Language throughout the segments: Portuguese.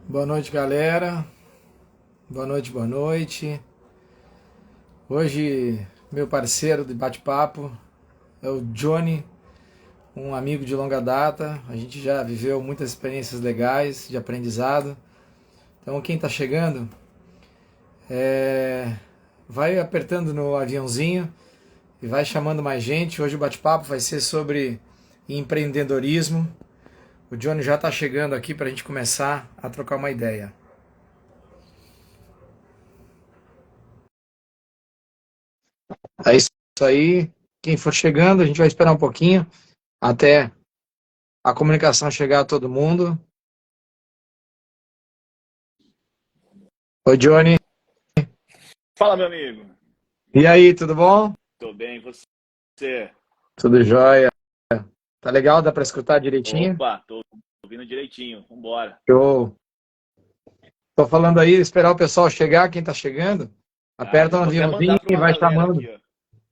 Boa noite, galera. Boa noite, boa noite. Hoje, meu parceiro de bate-papo é o Johnny, um amigo de longa data. A gente já viveu muitas experiências legais de aprendizado. Então, quem está chegando, vai apertando no aviãozinho e vai chamando mais gente. Hoje o bate-papo vai ser sobre empreendedorismo. O Johnny já está chegando aqui para a gente começar a trocar uma ideia. É isso aí. Quem for chegando, a gente vai esperar um pouquinho até a comunicação chegar a todo mundo. Oi, Johnny. Fala, meu amigo. E aí, tudo bom? Tô bem, e você? Tudo jóia. Tá legal? Dá para escutar direitinho? Opa, tô ouvindo direitinho. Vambora. Show. Tô falando aí, esperar o pessoal chegar. Quem tá chegando, Ah, aperta já um vou até aviãozinho mandar pra e uma vai galera chamando. aqui, ó.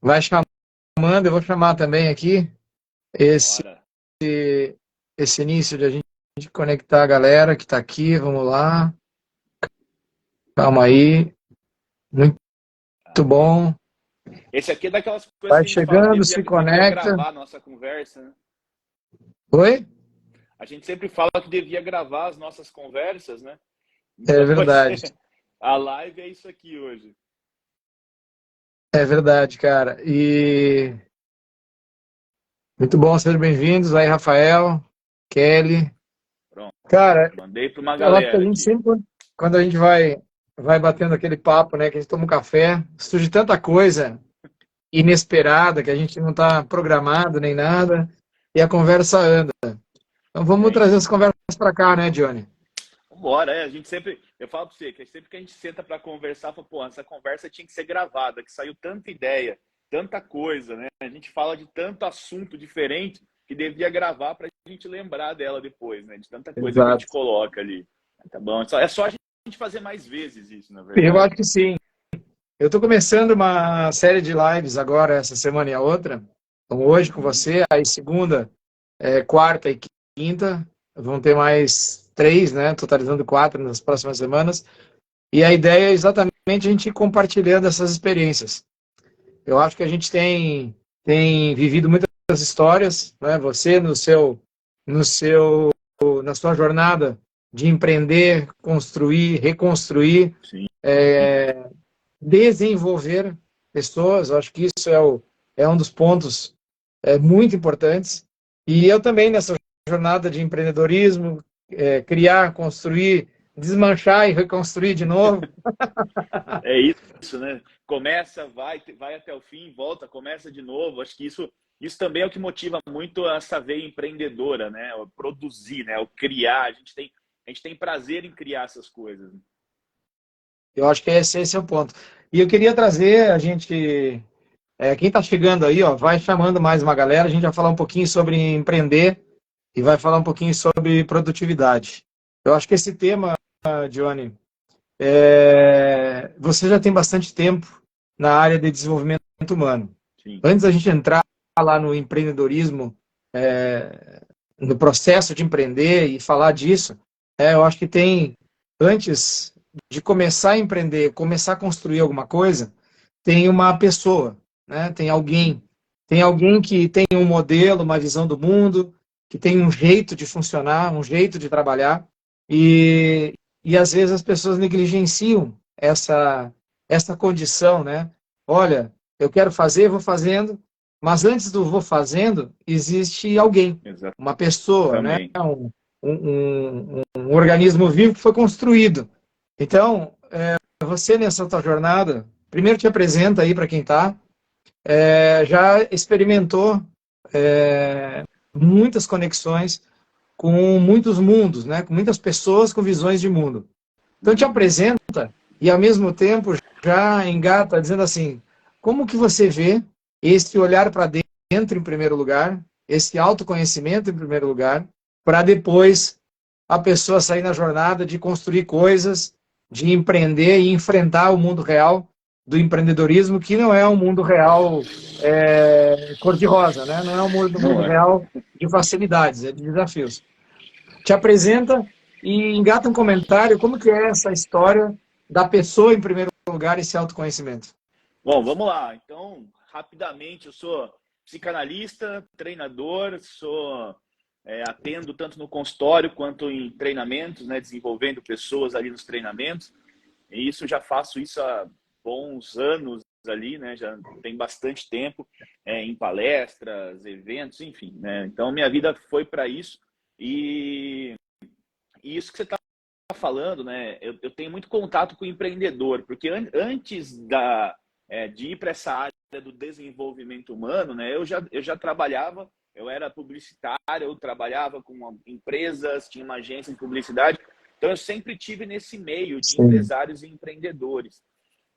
Vai chamando, eu vou chamar também aqui esse, Bora. esse início de a gente conectar a galera que tá aqui. Vamos lá. Calma aí. Muito Aí. bom. Esse aqui é daquelas coisas Vai que a gente fala que chegando, devia, se devia conecta. gravar a nossa conversa, né? Oi? A gente sempre fala que devia gravar as nossas conversas, né? É Então vai verdade. ser... A live é isso aqui hoje. É verdade, cara. E muito bom, sejam bem-vindos. Aí, Rafael, Kelly. Pronto. Cara, Mandei pra uma eu acho que a galera gente aqui. sempre, quando a gente vai batendo aquele papo, né, que a gente toma um café, surge tanta coisa inesperada que a gente não está programado nem nada, e a conversa anda. Então vamos É trazer isso. as conversas para cá, né, Johnny? Vambora, a gente sempre, eu falo pra você, que sempre que a gente senta para conversar, fala, pô, essa conversa tinha que ser gravada, que saiu tanta ideia, tanta coisa, né? A gente fala de tanto assunto diferente que devia gravar para a gente lembrar dela depois, né? De tanta coisa que a gente Exato. coloca ali. Tá bom? É só a gente fazer mais vezes isso, na Eu verdade. acho que sim. Eu estou começando uma série de lives agora, essa semana e a outra. Então, hoje com Uhum. você, aí segunda, quarta e quinta. Vão ter mais três, né? Totalizando quatro nas próximas semanas. E a ideia é exatamente a gente ir compartilhando essas experiências. Eu acho que a gente tem vivido muitas histórias, né? Você no seu, na sua jornada de empreender, construir, reconstruir, Sim. desenvolver pessoas. Eu acho que isso é um dos pontos muito importantes. E eu também, nessa jornada de empreendedorismo, criar, construir, desmanchar e reconstruir de novo. É isso, né? Começa, vai até o fim, volta, começa de novo. Acho que isso também é o que motiva muito essa veia empreendedora, né? O produzir, né? O criar. A gente tem prazer em criar essas coisas. Eu acho que esse é o ponto. E eu queria trazer a gente, quem está chegando aí, ó, vai chamando mais uma galera. A gente vai falar um pouquinho sobre empreender e vai falar um pouquinho sobre produtividade. Eu acho que esse tema, Johnny, você já tem bastante tempo na área de desenvolvimento humano. Sim. Antes da gente entrar lá no empreendedorismo, no processo de empreender e falar disso, eu acho que antes de começar a empreender, começar a construir alguma coisa, tem uma pessoa, né? Tem alguém que tem um modelo, uma visão do mundo, que tem um jeito de funcionar, um jeito de trabalhar, e às vezes as pessoas negligenciam essa condição, né? Olha, eu quero fazer, vou fazendo, mas antes do vou fazendo, existe alguém, uma pessoa, né? Exatamente. Um organismo vivo que foi construído. Então, você nessa tua jornada, primeiro te apresenta aí para quem está, já experimentou muitas conexões com muitos mundos, né? Com muitas pessoas com visões de mundo. Então te Uhum. apresenta e ao mesmo tempo já engata dizendo assim, como que você vê esse olhar para dentro em primeiro lugar, esse autoconhecimento em primeiro lugar, para depois a pessoa sair na jornada de construir coisas, de empreender e enfrentar o mundo real do empreendedorismo, que não é um mundo real cor-de-rosa, né? Não é um mundo Não é. real de facilidades, é de desafios. Te apresenta e engata um comentário, como que é essa história da pessoa, em primeiro lugar, esse autoconhecimento? Bom, vamos lá. Então, rapidamente, eu sou psicanalista, treinador, atendo tanto no consultório quanto em treinamentos, né, desenvolvendo pessoas ali nos treinamentos. E isso já faço isso há bons anos ali, né? Já tem bastante tempo em palestras, eventos, enfim, né? Então minha vida foi para isso e isso que você está falando, né? Eu tenho muito contato com o empreendedor, porque antes de ir para essa área do desenvolvimento humano, né? Eu já trabalhava, eu era publicitário, eu trabalhava com empresas, tinha uma agência de publicidade, então eu sempre tive nesse meio de Sim. empresários e empreendedores.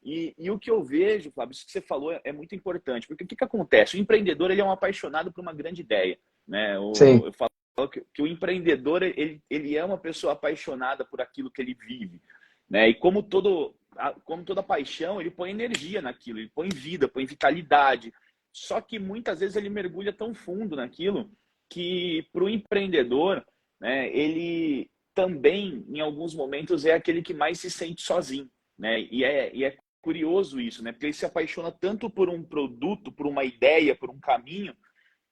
E o que eu vejo, Fábio, isso que você falou é muito importante, porque o que acontece? O empreendedor ele é um apaixonado por uma grande ideia, né? Eu falo que o empreendedor ele é uma pessoa apaixonada por aquilo que ele vive, né? E como toda paixão, ele põe energia naquilo, ele põe vida, põe vitalidade. Só que muitas vezes ele mergulha tão fundo naquilo que para o empreendedor, né, ele também, em alguns momentos, é aquele que mais se sente sozinho, né? E é curioso isso, né? Porque ele se apaixona tanto por um produto, por uma ideia, por um caminho,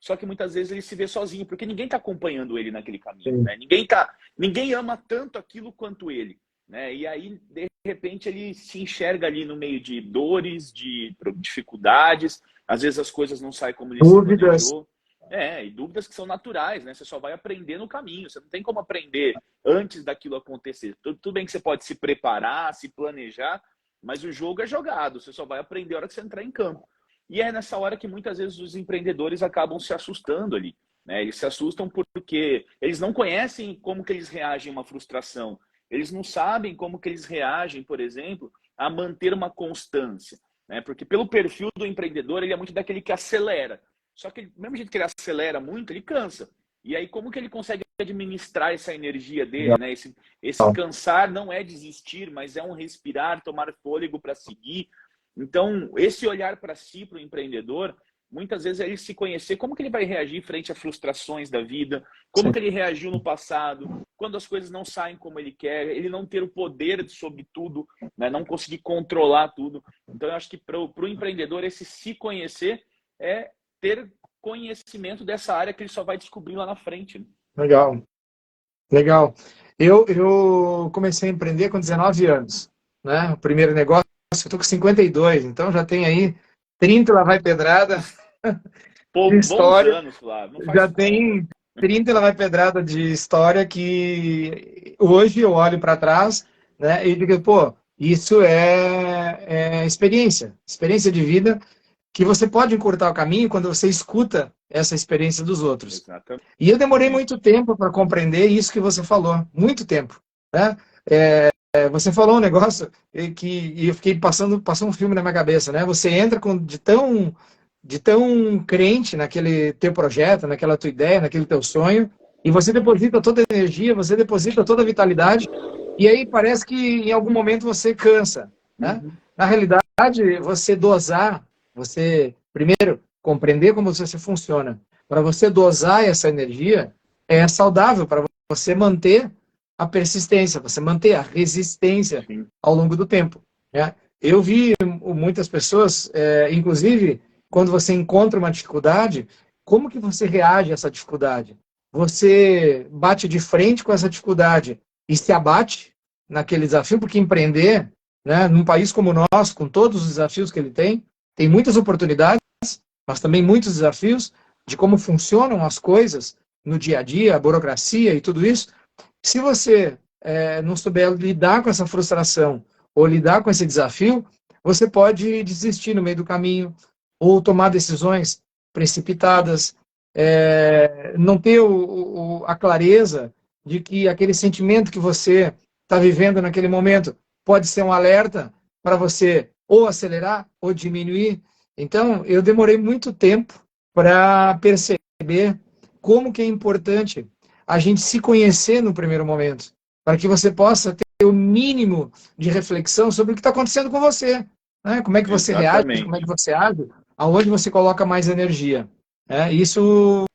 só que muitas vezes ele se vê sozinho, porque ninguém está acompanhando ele naquele caminho, né? Ninguém ama tanto aquilo quanto ele, né? E aí, de repente, ele se enxerga ali no meio de dores, de dificuldades, às vezes as coisas não saem como ele se Dúvidas. planejou. E dúvidas que são naturais, né? Você só vai aprender no caminho, você não tem como aprender antes daquilo acontecer. Tudo bem que você pode se preparar, se planejar, mas o jogo é jogado, você só vai aprender a hora que você entrar em campo. E é nessa hora que muitas vezes os empreendedores acabam se assustando ali, né? Eles se assustam porque eles não conhecem como que eles reagem a uma frustração. Eles não sabem como que eles reagem, por exemplo, a manter uma constância, né? Porque pelo perfil do empreendedor, ele é muito daquele que acelera. Só que, do mesmo jeito que ele acelera muito, ele cansa. E aí, como que ele consegue administrar essa energia dele, né? Esse cansar não é desistir, mas é um respirar, tomar fôlego para seguir. Então, esse olhar para si, para o empreendedor, muitas vezes é ele se conhecer como que ele vai reagir frente a frustrações da vida, como que ele reagiu no passado, quando as coisas não saem como ele quer, ele não ter o poder sobre tudo, né? Não conseguir controlar tudo. Então, eu acho que para o empreendedor, esse se conhecer é ter conhecimento dessa área que ele só vai descobrir lá na frente. Legal. Legal. Eu comecei a empreender com 19 anos, né? O primeiro negócio, eu estou com 52, então já tem aí 30 lá vai pedrada de história. Bons anos, Flávio. Já tem 30 lá vai pedrada de história que hoje eu olho para trás, né, e digo, pô, isso é experiência de vida, que você pode encurtar o caminho quando você escuta essa experiência dos outros. Exatamente. E eu demorei muito tempo para compreender isso que você falou, muito tempo, né? Você falou um negócio que eu fiquei passou um filme na minha cabeça, né? Você entra de tão crente naquele teu projeto, naquela tua ideia, naquele teu sonho, e você deposita toda a energia, você deposita toda a vitalidade, e aí parece que em algum momento você cansa, né? Na realidade, você dosar, você primeiro compreender como você funciona, para você dosar essa energia, é saudável para você manter a persistência, você manter a resistência ao longo do tempo, né? Eu vi muitas pessoas, inclusive, quando você encontra uma dificuldade, como que você reage a essa dificuldade? Você bate de frente com essa dificuldade e se abate naquele desafio, porque empreender, né, num país como o nosso, com todos os desafios que ele tem muitas oportunidades, mas também muitos desafios de como funcionam as coisas no dia a dia, a burocracia e tudo isso. Se você não souber lidar com essa frustração ou lidar com esse desafio, você pode desistir no meio do caminho ou tomar decisões precipitadas, não ter a clareza de que aquele sentimento que você está vivendo naquele momento pode ser um alerta para você ou acelerar ou diminuir. Então, eu demorei muito tempo para perceber como que é importante a gente se conhecer no primeiro momento, para que você possa ter o mínimo de reflexão sobre o que está acontecendo com você, né? Como é que você reage, como é que você age, aonde você coloca mais energia. Isso,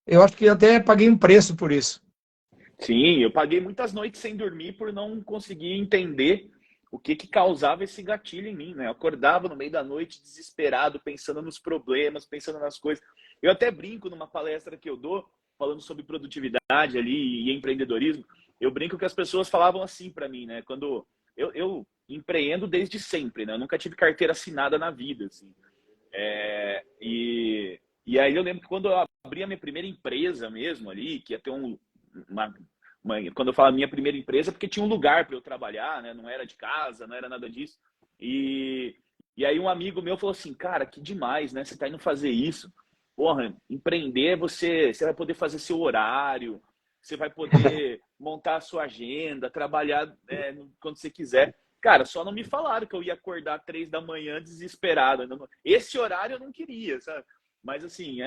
eu acho que até paguei um preço por isso. Sim, eu paguei muitas noites sem dormir por não conseguir entender o que que causava esse gatilho em mim, né? Eu acordava no meio da noite desesperado, pensando nos problemas, pensando nas coisas. Eu até brinco numa palestra que eu dou, falando sobre produtividade ali e empreendedorismo. Eu brinco que as pessoas falavam assim para mim, né? Quando eu empreendo desde sempre, né? Eu nunca tive carteira assinada na vida, assim. E aí eu lembro que quando eu abri a minha primeira empresa mesmo ali, que ia ter uma, quando eu falo minha primeira empresa, porque tinha um lugar para eu trabalhar, né? Não era de casa, não era nada disso. E, e aí um amigo meu falou assim, cara, que demais, né? Você tá indo fazer isso. Porra, empreender, você vai poder fazer seu horário, você vai poder montar a sua agenda, trabalhar quando você quiser. Cara, só não me falaram que eu ia acordar 3 da manhã desesperado. Esse horário eu não queria, sabe? Mas assim,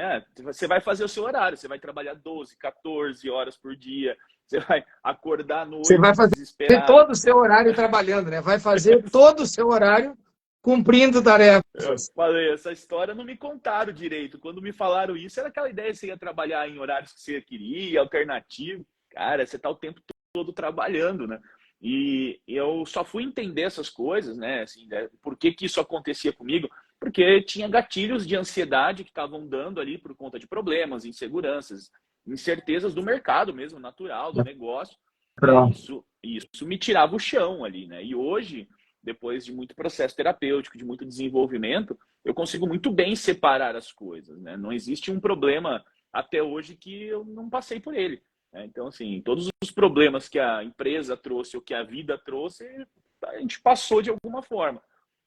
você vai fazer o seu horário, você vai trabalhar 12, 14 horas por dia, você vai acordar à Você vai noite fazer desesperado. todo o seu horário trabalhando, né? Vai fazer todo o seu horário cumprindo Eu tarefas. falei, essa história não me contaram direito. Quando me falaram isso, era aquela ideia que você ia trabalhar em horários que você queria, alternativo. Cara, você tá o tempo todo trabalhando, né? E eu só fui entender essas coisas, né? Assim, né? Por que que isso acontecia comigo? Porque tinha gatilhos de ansiedade que estavam dando ali por conta de problemas, inseguranças, incertezas do mercado mesmo, natural, do negócio. Pronto. Isso me tirava o chão ali, né? E hoje, depois de muito processo terapêutico, de muito desenvolvimento, eu consigo muito bem separar as coisas, né? Não existe um problema até hoje que eu não passei por ele. Né? Então, assim, todos os problemas que a empresa trouxe ou que a vida trouxe, a gente passou de alguma forma.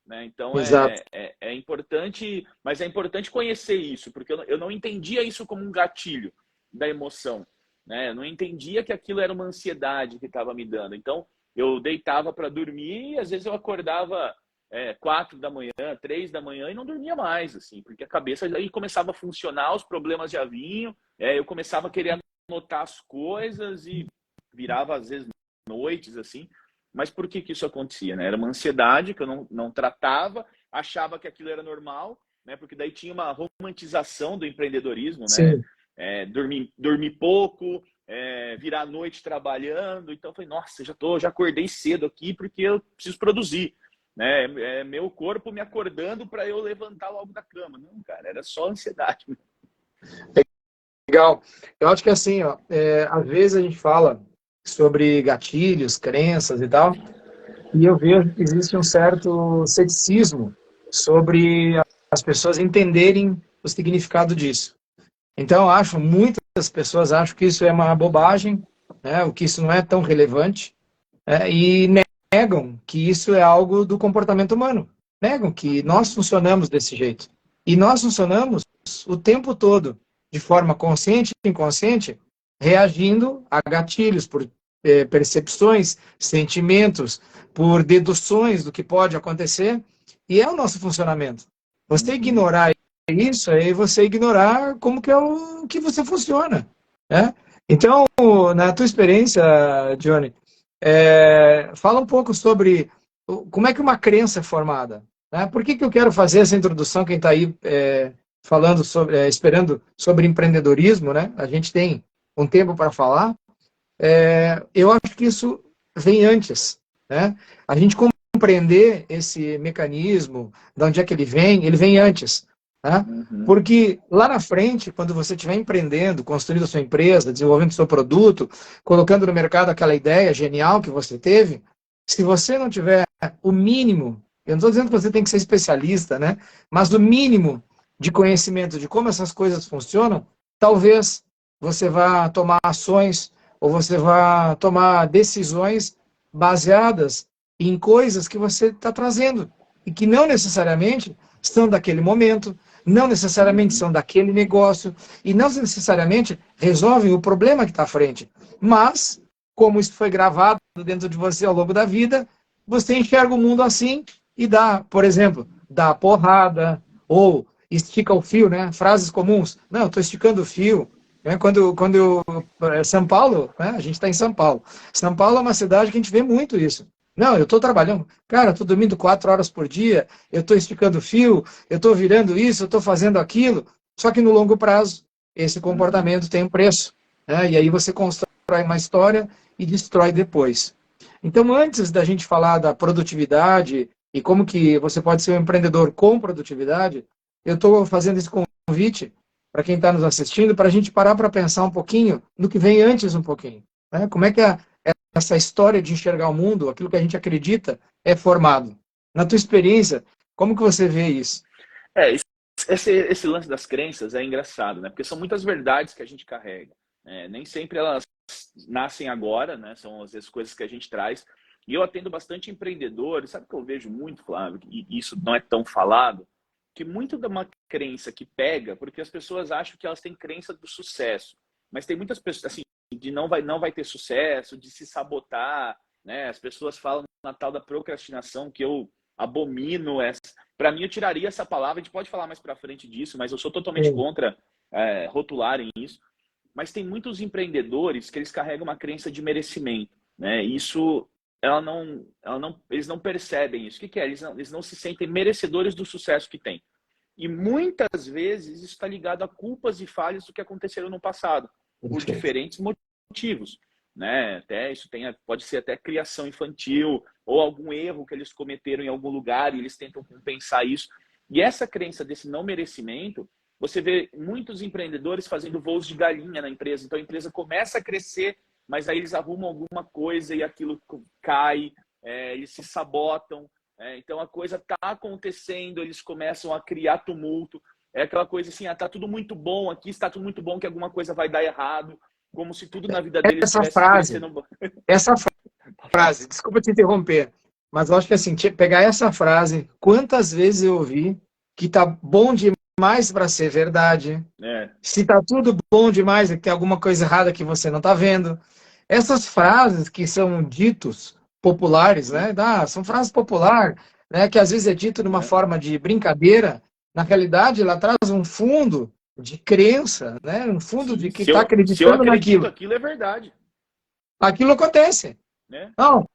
Né? Então, Exato. é importante, mas é importante conhecer isso, porque eu não entendia isso como um gatilho da emoção. Né? Eu não entendia que aquilo era uma ansiedade que estava me dando. Então, eu deitava para dormir e às vezes eu acordava 4 da manhã, 3 da manhã e não dormia mais, assim, porque a cabeça aí começava a funcionar, os problemas já vinham, eu começava a querer anotar as coisas e virava às vezes noites, assim. Mas por que que isso acontecia? Né? Era uma ansiedade que eu não tratava, achava que aquilo era normal, né? Porque daí tinha uma romantização do empreendedorismo, né? Sim. Dormir pouco, virar a noite trabalhando. Então eu falei, nossa, já acordei cedo aqui porque eu preciso produzir. Né? Meu corpo me acordando para eu levantar logo da cama. Não, cara, era só ansiedade. Legal. Eu acho que assim, ó, às vezes a gente fala sobre gatilhos, crenças e tal, e eu vejo que existe um certo ceticismo sobre as pessoas entenderem o significado disso. Então, eu acho, muitas pessoas acham que isso é uma bobagem, né, o que isso não é tão relevante, e negam que isso é algo do comportamento humano. Negam que nós funcionamos desse jeito. E nós funcionamos o tempo todo, de forma consciente e inconsciente, reagindo a gatilhos, por percepções, sentimentos, por deduções do que pode acontecer, e é o nosso funcionamento. Você Uhum. ignorar isso, aí você ignorar como que é o que você funciona. Né? Então, na tua experiência, Johnny, fala um pouco sobre como é que uma crença é formada. Né? Por que que eu quero fazer essa introdução? Quem está aí falando sobre, esperando sobre empreendedorismo, né? A gente tem um tempo para falar. Eu acho que isso vem antes. Né? A gente compreender esse mecanismo, de onde é que ele vem antes. Né? Uhum. Porque lá na frente, quando você estiver empreendendo, construindo a sua empresa, desenvolvendo o seu produto, colocando no mercado aquela ideia genial que você teve, se você não tiver o mínimo, eu não estou dizendo que você tem que ser especialista, né? Mas o mínimo de conhecimento de como essas coisas funcionam, talvez você vá tomar ações ou você vá tomar decisões baseadas em coisas que você está trazendo e que não necessariamente são daquele momento, não necessariamente Uhum. são daquele negócio e não necessariamente resolvem o problema que está à frente. Mas, como isso foi gravado dentro de você ao longo da vida, você enxerga o mundo assim e dá, por exemplo, dá porrada ou estica o fio, né? Frases comuns. Não, estou esticando o fio. São Paulo, né? A gente está em São Paulo. São Paulo é uma cidade que a gente vê muito isso. Não, eu estou trabalhando, cara, estou dormindo 4 horas por dia, eu estou esticando fio, eu estou virando isso, eu estou fazendo aquilo. Só que no longo prazo, esse Uhum. comportamento tem um preço. Né? E aí você constrói constrói uma história e destrói depois. Então, antes da gente falar da produtividade e como que você pode ser um empreendedor com produtividade, eu estou fazendo esse convite para quem está nos assistindo, para a gente parar para pensar um pouquinho no que vem antes um pouquinho. Né? Como é que essa história de enxergar o mundo, aquilo que a gente acredita, é formado? Na tua experiência, como que você vê isso? Esse lance das crenças é engraçado, né? Porque são muitas verdades que a gente carrega. Nem sempre elas nascem agora, né? São às vezes coisas que a gente traz. E eu atendo bastante empreendedores, sabe o que eu vejo muito, Flávio, e isso não é tão falado, que muito de uma crença que pega, porque as pessoas acham que elas têm crença do sucesso, mas tem muitas pessoas, assim, de não vai ter sucesso, de se sabotar, né? As pessoas falam na tal da procrastinação, que eu abomino essa. Para mim, eu tiraria essa palavra, a gente pode falar mais para frente disso, mas eu sou totalmente contra rotularem isso. Mas tem muitos empreendedores que eles carregam uma crença de merecimento, né? Isso, eles não percebem isso. O que é? Eles não se sentem merecedores do sucesso que têm. E muitas vezes isso está ligado a culpas e falhas do que aconteceram no passado, por diferentes motivos, né? Até isso pode ser até criação infantil ou algum erro que eles cometeram em algum lugar e eles tentam compensar isso. E essa crença desse não merecimento, você vê muitos empreendedores fazendo voos de galinha na empresa. Então a empresa começa a crescer, mas aí eles arrumam alguma coisa e aquilo cai, eles se sabotam. Então a coisa está acontecendo, eles começam a criar tumulto. É aquela coisa assim, tá tudo muito bom aqui, está tudo muito bom que alguma coisa vai dar errado, como se tudo na vida deles tivesse crescendo. Essa frase, desculpa te interromper, mas eu acho que assim, pegar essa frase, quantas vezes eu ouvi que tá bom demais para ser verdade. Se tá tudo bom demais, é que tem alguma coisa errada que você não tá vendo. Essas frases que são ditos populares, né? São frases populares, né? Que às vezes é dito numa forma de brincadeira. Na realidade, ela traz um fundo de crença, né? Um fundo de que está acreditando se eu acredito, naquilo. Aquilo é verdade. Aquilo acontece. Não,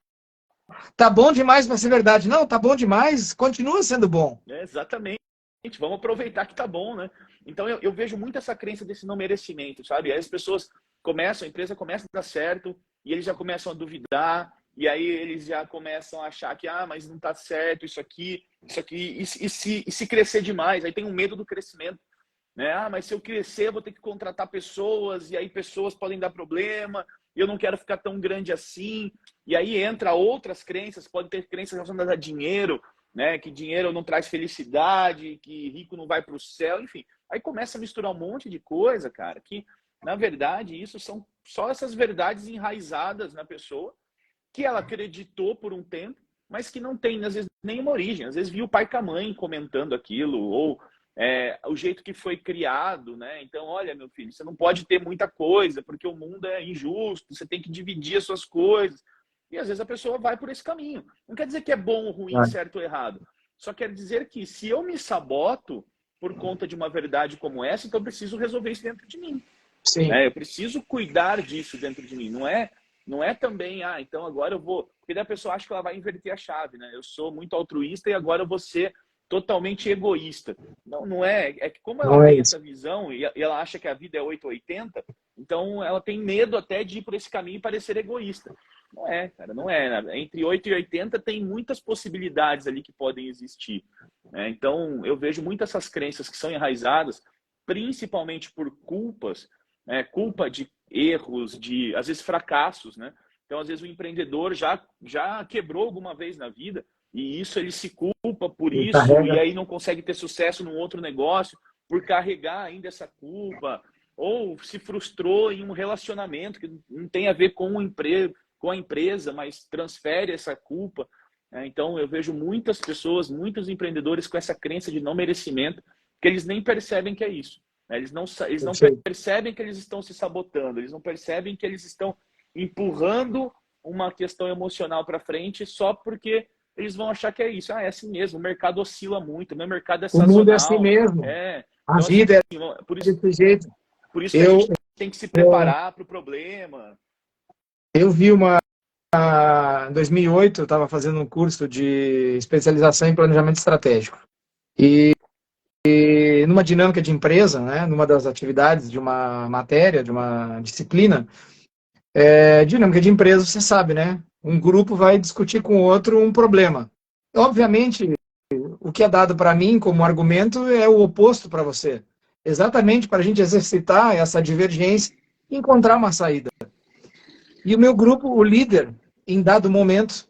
tá bom demais para ser verdade. Não, tá bom demais, continua sendo bom. Exatamente. Vamos aproveitar que tá bom, né? Então eu vejo muito essa crença desse não merecimento, sabe? Aí as pessoas a empresa começa a dar certo e eles já começam a duvidar, e aí eles já começam a achar que, mas não tá certo isso aqui, e se crescer demais, aí tem um medo do crescimento, né? Mas se eu crescer, eu vou ter que contratar pessoas, e aí pessoas podem dar problema, e eu não quero ficar tão grande assim, e aí entra outras crenças, pode ter crenças relacionadas a dinheiro, né? Que dinheiro não traz felicidade, que rico não vai para o céu, enfim. Aí começa a misturar um monte de coisa, cara, que, na verdade, isso são só essas verdades enraizadas na pessoa, que ela acreditou por um tempo, mas que não tem, às vezes, nenhuma origem. Às vezes viu o pai com a mãe comentando aquilo, ou o jeito que foi criado, né? Então, olha, meu filho, você não pode ter muita coisa, porque o mundo é injusto, você tem que dividir as suas coisas. E às vezes a pessoa vai por esse caminho. Não quer dizer que é bom ou ruim, certo ou errado. Só quer dizer que se eu me saboto por conta de uma verdade como essa, então eu preciso resolver isso dentro de mim. Sim. Eu preciso cuidar disso dentro de mim. Não é também, então agora eu vou... Porque daí a pessoa acha que ela vai inverter a chave, né? Eu sou muito altruísta e agora eu vou ser totalmente egoísta. Não é. É que como ela tem essa visão e ela acha que a vida é 880, então ela tem medo até de ir por esse caminho e parecer egoísta. Não é, cara, não é. Entre 8 e 80 tem muitas possibilidades ali que podem existir. Então, eu vejo muitas essas crenças que são enraizadas, principalmente por culpas, culpa de erros, de, às vezes, fracassos, né? Então, às vezes, o empreendedor já quebrou alguma vez na vida e isso ele se culpa por isso e aí não consegue ter sucesso num outro negócio por carregar ainda essa culpa, ou se frustrou em um relacionamento que não tem a ver com o emprego, com a empresa, mas transfere essa culpa. Então, eu vejo muitas pessoas, muitos empreendedores com essa crença de não merecimento, que eles nem percebem que é isso. Eles não percebem que eles estão se sabotando, eles não percebem que eles estão empurrando uma questão emocional para frente só porque eles vão achar que é isso. É assim mesmo, o mercado oscila muito, o meu mercado é sazonal. O mundo é assim mesmo. A vida é desse jeito. Por isso que a gente tem que se preparar para o problema. Eu vi em 2008, eu estava fazendo um curso de especialização em planejamento estratégico. E numa dinâmica de empresa, né, numa das atividades de uma matéria, de uma disciplina, Dinâmica de empresa, você sabe, né? Um grupo vai discutir com o outro um problema. Obviamente, o que é dado para mim como argumento é o oposto para você. Exatamente para a gente exercitar essa divergência e encontrar uma saída. E o meu grupo, o líder, em dado momento,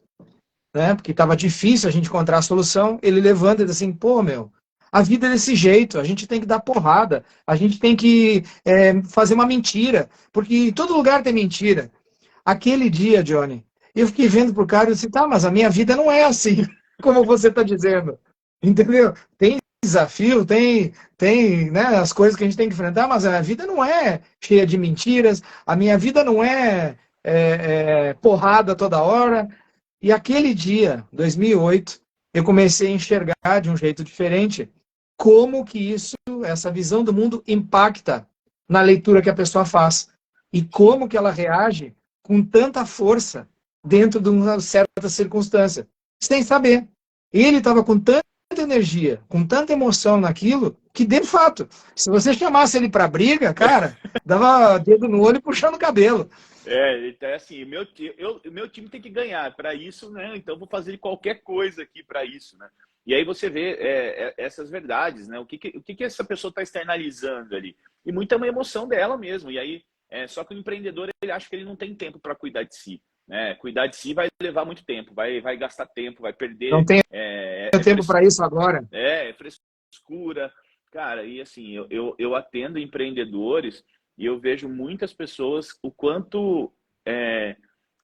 né, porque estava difícil a gente encontrar a solução, ele levanta e diz assim, pô, meu, a vida é desse jeito, a gente tem que dar porrada, a gente tem que fazer uma mentira, porque em todo lugar tem mentira. Aquele dia, Johnny, eu fiquei vendo pro cara e disse, tá, mas a minha vida não é assim, como você está dizendo. Entendeu? Tem desafio, tem, né, as coisas que a gente tem que enfrentar, mas a vida não é cheia de mentiras, a minha vida não é porrada toda hora. E aquele dia, 2008, eu comecei a enxergar de um jeito diferente como que isso, essa visão do mundo impacta na leitura que a pessoa faz e como que ela reage com tanta força dentro de uma certa circunstância, sem saber. Ele estava com tanta energia, com tanta emoção naquilo, que de fato, se você chamasse ele para briga, cara, dava dedo no olho e puxando o cabelo. Então é assim, meu time tem que ganhar para isso, né? Então eu vou fazer qualquer coisa aqui para isso, né? E aí você vê essas verdades, né? O que essa pessoa está externalizando ali? E muita é uma emoção dela mesmo. E aí, só que o empreendedor, ele acha que ele não tem tempo para cuidar de si, né? Cuidar de si vai levar muito tempo, vai gastar tempo, vai Não perder, tenho tempo para isso agora. frescura. Cara, e assim, eu atendo empreendedores e eu vejo muitas pessoas o quanto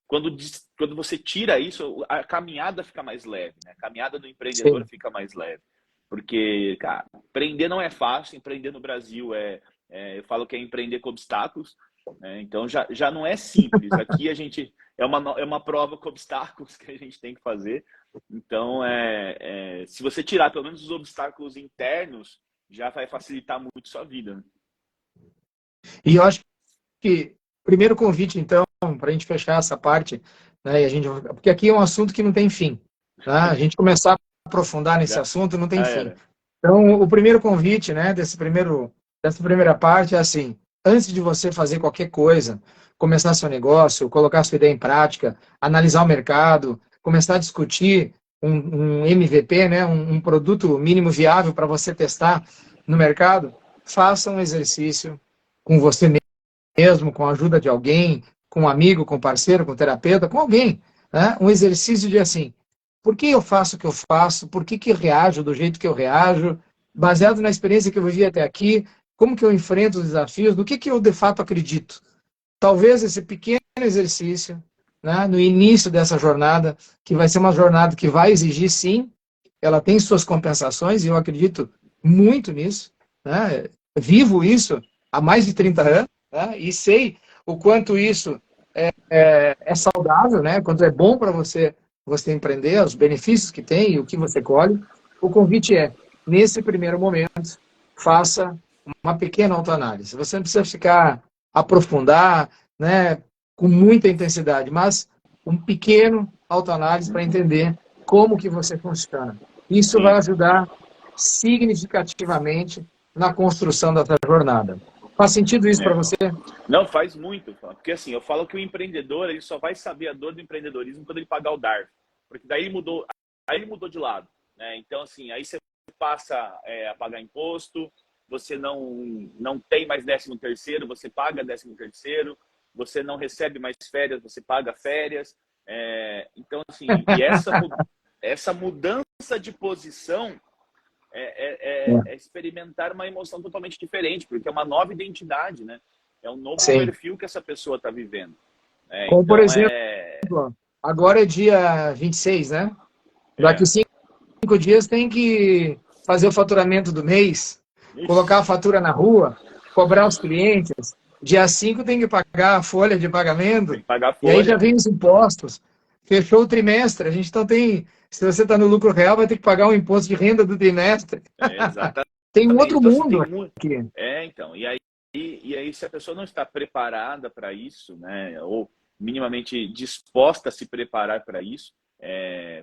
quando você tira isso, a caminhada fica mais leve, né? A caminhada do empreendedor Sim. fica mais leve. Porque, cara, empreender não é fácil, empreender no Brasil eu falo que é empreender com obstáculos, né? Então já não é simples. Aqui a gente é uma prova com obstáculos que a gente tem que fazer. Então, se você tirar pelo menos os obstáculos internos, já vai facilitar muito sua vida, né? E eu acho que primeiro convite, então, para a gente fechar essa parte, né, e porque aqui é um assunto que não tem fim. Né? A gente começar a aprofundar nesse Já, assunto não tem já fim. era. Então, o primeiro convite, né, dessa primeira parte é assim: antes de você fazer qualquer coisa, começar seu negócio, colocar sua ideia em prática, analisar o mercado, começar a discutir um MVP, né, um produto mínimo viável para você testar no mercado, faça um exercício com você mesmo, com a ajuda de alguém, com um amigo, com um parceiro, com um terapeuta, com alguém. Né? Um exercício de assim, por que eu faço o que eu faço? Por que eu reajo do jeito que eu reajo? Baseado na experiência que eu vivi até aqui, como que eu enfrento os desafios? Do que eu de fato acredito? Talvez esse pequeno exercício, né, no início dessa jornada, que vai ser uma jornada que vai exigir, sim, ela tem suas compensações, e eu acredito muito nisso. Né? Vivo isso há mais de 30 anos, né? E sei o quanto isso é saudável, né? Quanto é bom para você empreender, os benefícios que tem e o que você colhe. O convite é, nesse primeiro momento, faça uma pequena autoanálise. Você não precisa ficar aprofundar, né, com muita intensidade, mas um pequeno autoanálise para entender como que você funciona. Isso vai Sim. ajudar significativamente na construção dessa jornada. Faz sentido isso para É. você? Não, faz muito. Porque assim, eu falo que o empreendedor ele só vai saber a dor do empreendedorismo quando ele pagar o DARF. Porque daí ele mudou de lado. Né? Então, assim, aí você passa a pagar imposto, você não tem mais 13º, você paga 13º, você não recebe mais férias, você paga férias. Então, assim, e essa mudança de posição é experimentar uma emoção totalmente diferente, porque é uma nova identidade, né? É um novo Sim. perfil que essa pessoa está vivendo. Como, por Então, exemplo, agora é dia 26, né? Daqui é, 5 dias tem que fazer o faturamento do mês, colocar a ixi, fatura na rua, cobrar os clientes. Dia 5 tem que pagar a folha de pagamento, tem que pagar a e aí já folha. vem os impostos. Fechou o trimestre, a gente então tem, se você está no lucro real, vai ter que pagar o imposto de renda do trimestre. Exatamente. Tem um outro Então, assim, tem mundo muito. aqui. Então, e aí, se a pessoa não está preparada para isso, né, ou minimamente disposta a se preparar para isso,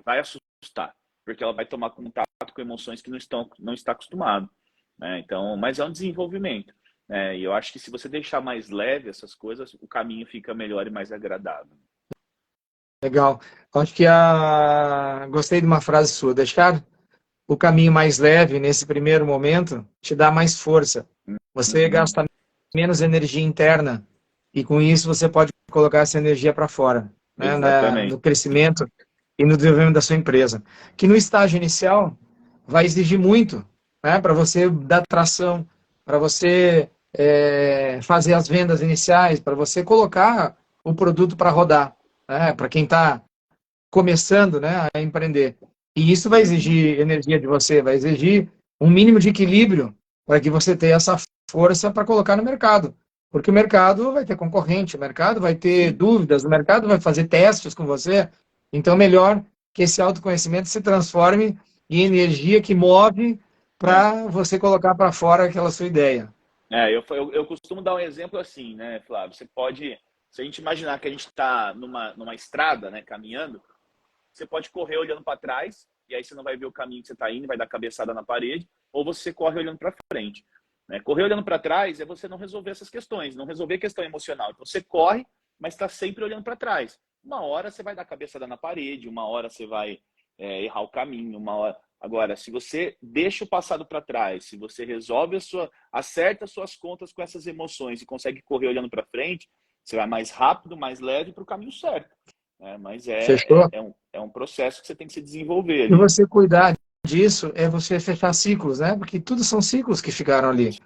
vai assustar, porque ela vai tomar contato com emoções que não está acostumado. Né? Então, mas é um desenvolvimento. E eu acho que se você deixar mais leve essas coisas, o caminho fica melhor e mais agradável. Legal. Acho que gostei de uma frase sua. Deixar o caminho mais leve nesse primeiro momento te dá mais força. Você Uhum. gasta menos energia interna e com isso você pode colocar essa energia para fora, né, no Exatamente. crescimento e no desenvolvimento da sua empresa. Que no estágio inicial vai exigir muito, né, para você dar tração, para você fazer as vendas iniciais, para você colocar o produto para rodar, né, para quem está começando, né, a empreender. E isso vai Uhum. exigir energia de você, vai exigir um mínimo de equilíbrio para que você tenha essa força para colocar no mercado. Porque o mercado vai ter concorrente, o mercado vai ter Sim. dúvidas, o mercado vai fazer testes com você. Então, melhor que esse autoconhecimento se transforme em energia que move É. para você colocar para fora aquela sua ideia. Eu costumo dar um exemplo assim, né, Flávio? Você pode, se a gente imaginar que a gente está numa estrada, né, caminhando, você pode correr olhando para trás, e aí você não vai ver o caminho que você está indo, vai dar cabeçada na parede, ou você corre olhando para frente. Né? Correr olhando para trás é você não resolver essas questões, não resolver questão emocional. Então você corre, mas está sempre olhando para trás. Uma hora você vai dar cabeçada na parede, uma hora você vai errar o caminho, uma hora. Agora, se você deixa o passado para trás, se você resolve acerta suas contas com essas emoções e consegue correr olhando para frente, você vai mais rápido, mais leve para o caminho certo. Mas Fechou? é um processo que você tem que se desenvolver E ali. você cuidar disso é você fechar ciclos, né? Porque tudo são ciclos que ficaram ali. Sim.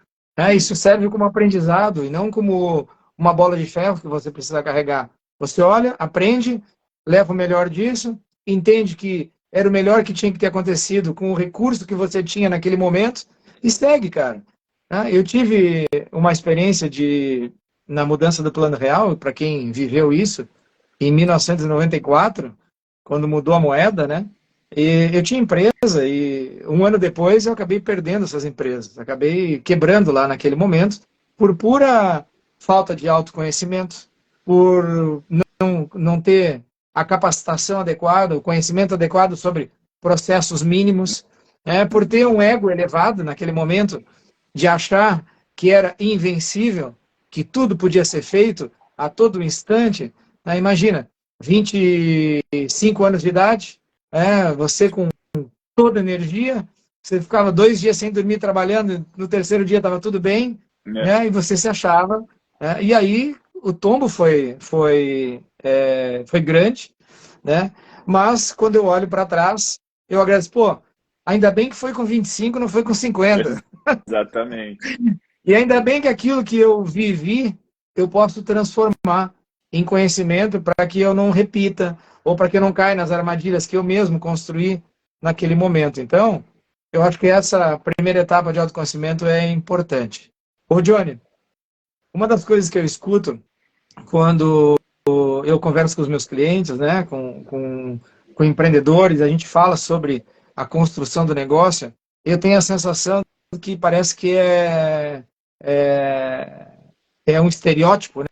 Isso serve como aprendizado e não como uma bola de ferro que você precisa carregar. Você olha, aprende, leva o melhor disso, entende que era o melhor que tinha que ter acontecido com o recurso que você tinha naquele momento e segue, cara. Eu tive uma experiência na mudança do Plano Real, para quem viveu isso, em 1994, quando mudou a moeda, né? E eu tinha empresa e um ano depois eu acabei perdendo essas empresas, acabei quebrando lá naquele momento por pura falta de autoconhecimento, por não ter a capacitação adequada, o conhecimento adequado sobre processos mínimos, por ter um ego elevado naquele momento de achar que era invencível, que tudo podia ser feito a todo instante. Imagina, 25 anos de idade, você com toda a energia, você ficava 2 dias sem dormir trabalhando, no terceiro dia estava tudo bem, É. e você se achava. E aí o tombo foi grande, né? Mas quando eu olho para trás, eu agradeço, pô, ainda bem que foi com 25, não foi com 50. Exatamente. E ainda bem que aquilo que eu vivi, eu posso transformar em conhecimento para que eu não repita, ou para que eu não caia nas armadilhas que eu mesmo construí naquele momento. Então, eu acho que essa primeira etapa de autoconhecimento é importante. Ô, Johnny, uma das coisas que eu escuto quando eu converso com os meus clientes, né, com empreendedores, a gente fala sobre a construção do negócio, eu tenho a sensação que parece que é, é um estereótipo, né?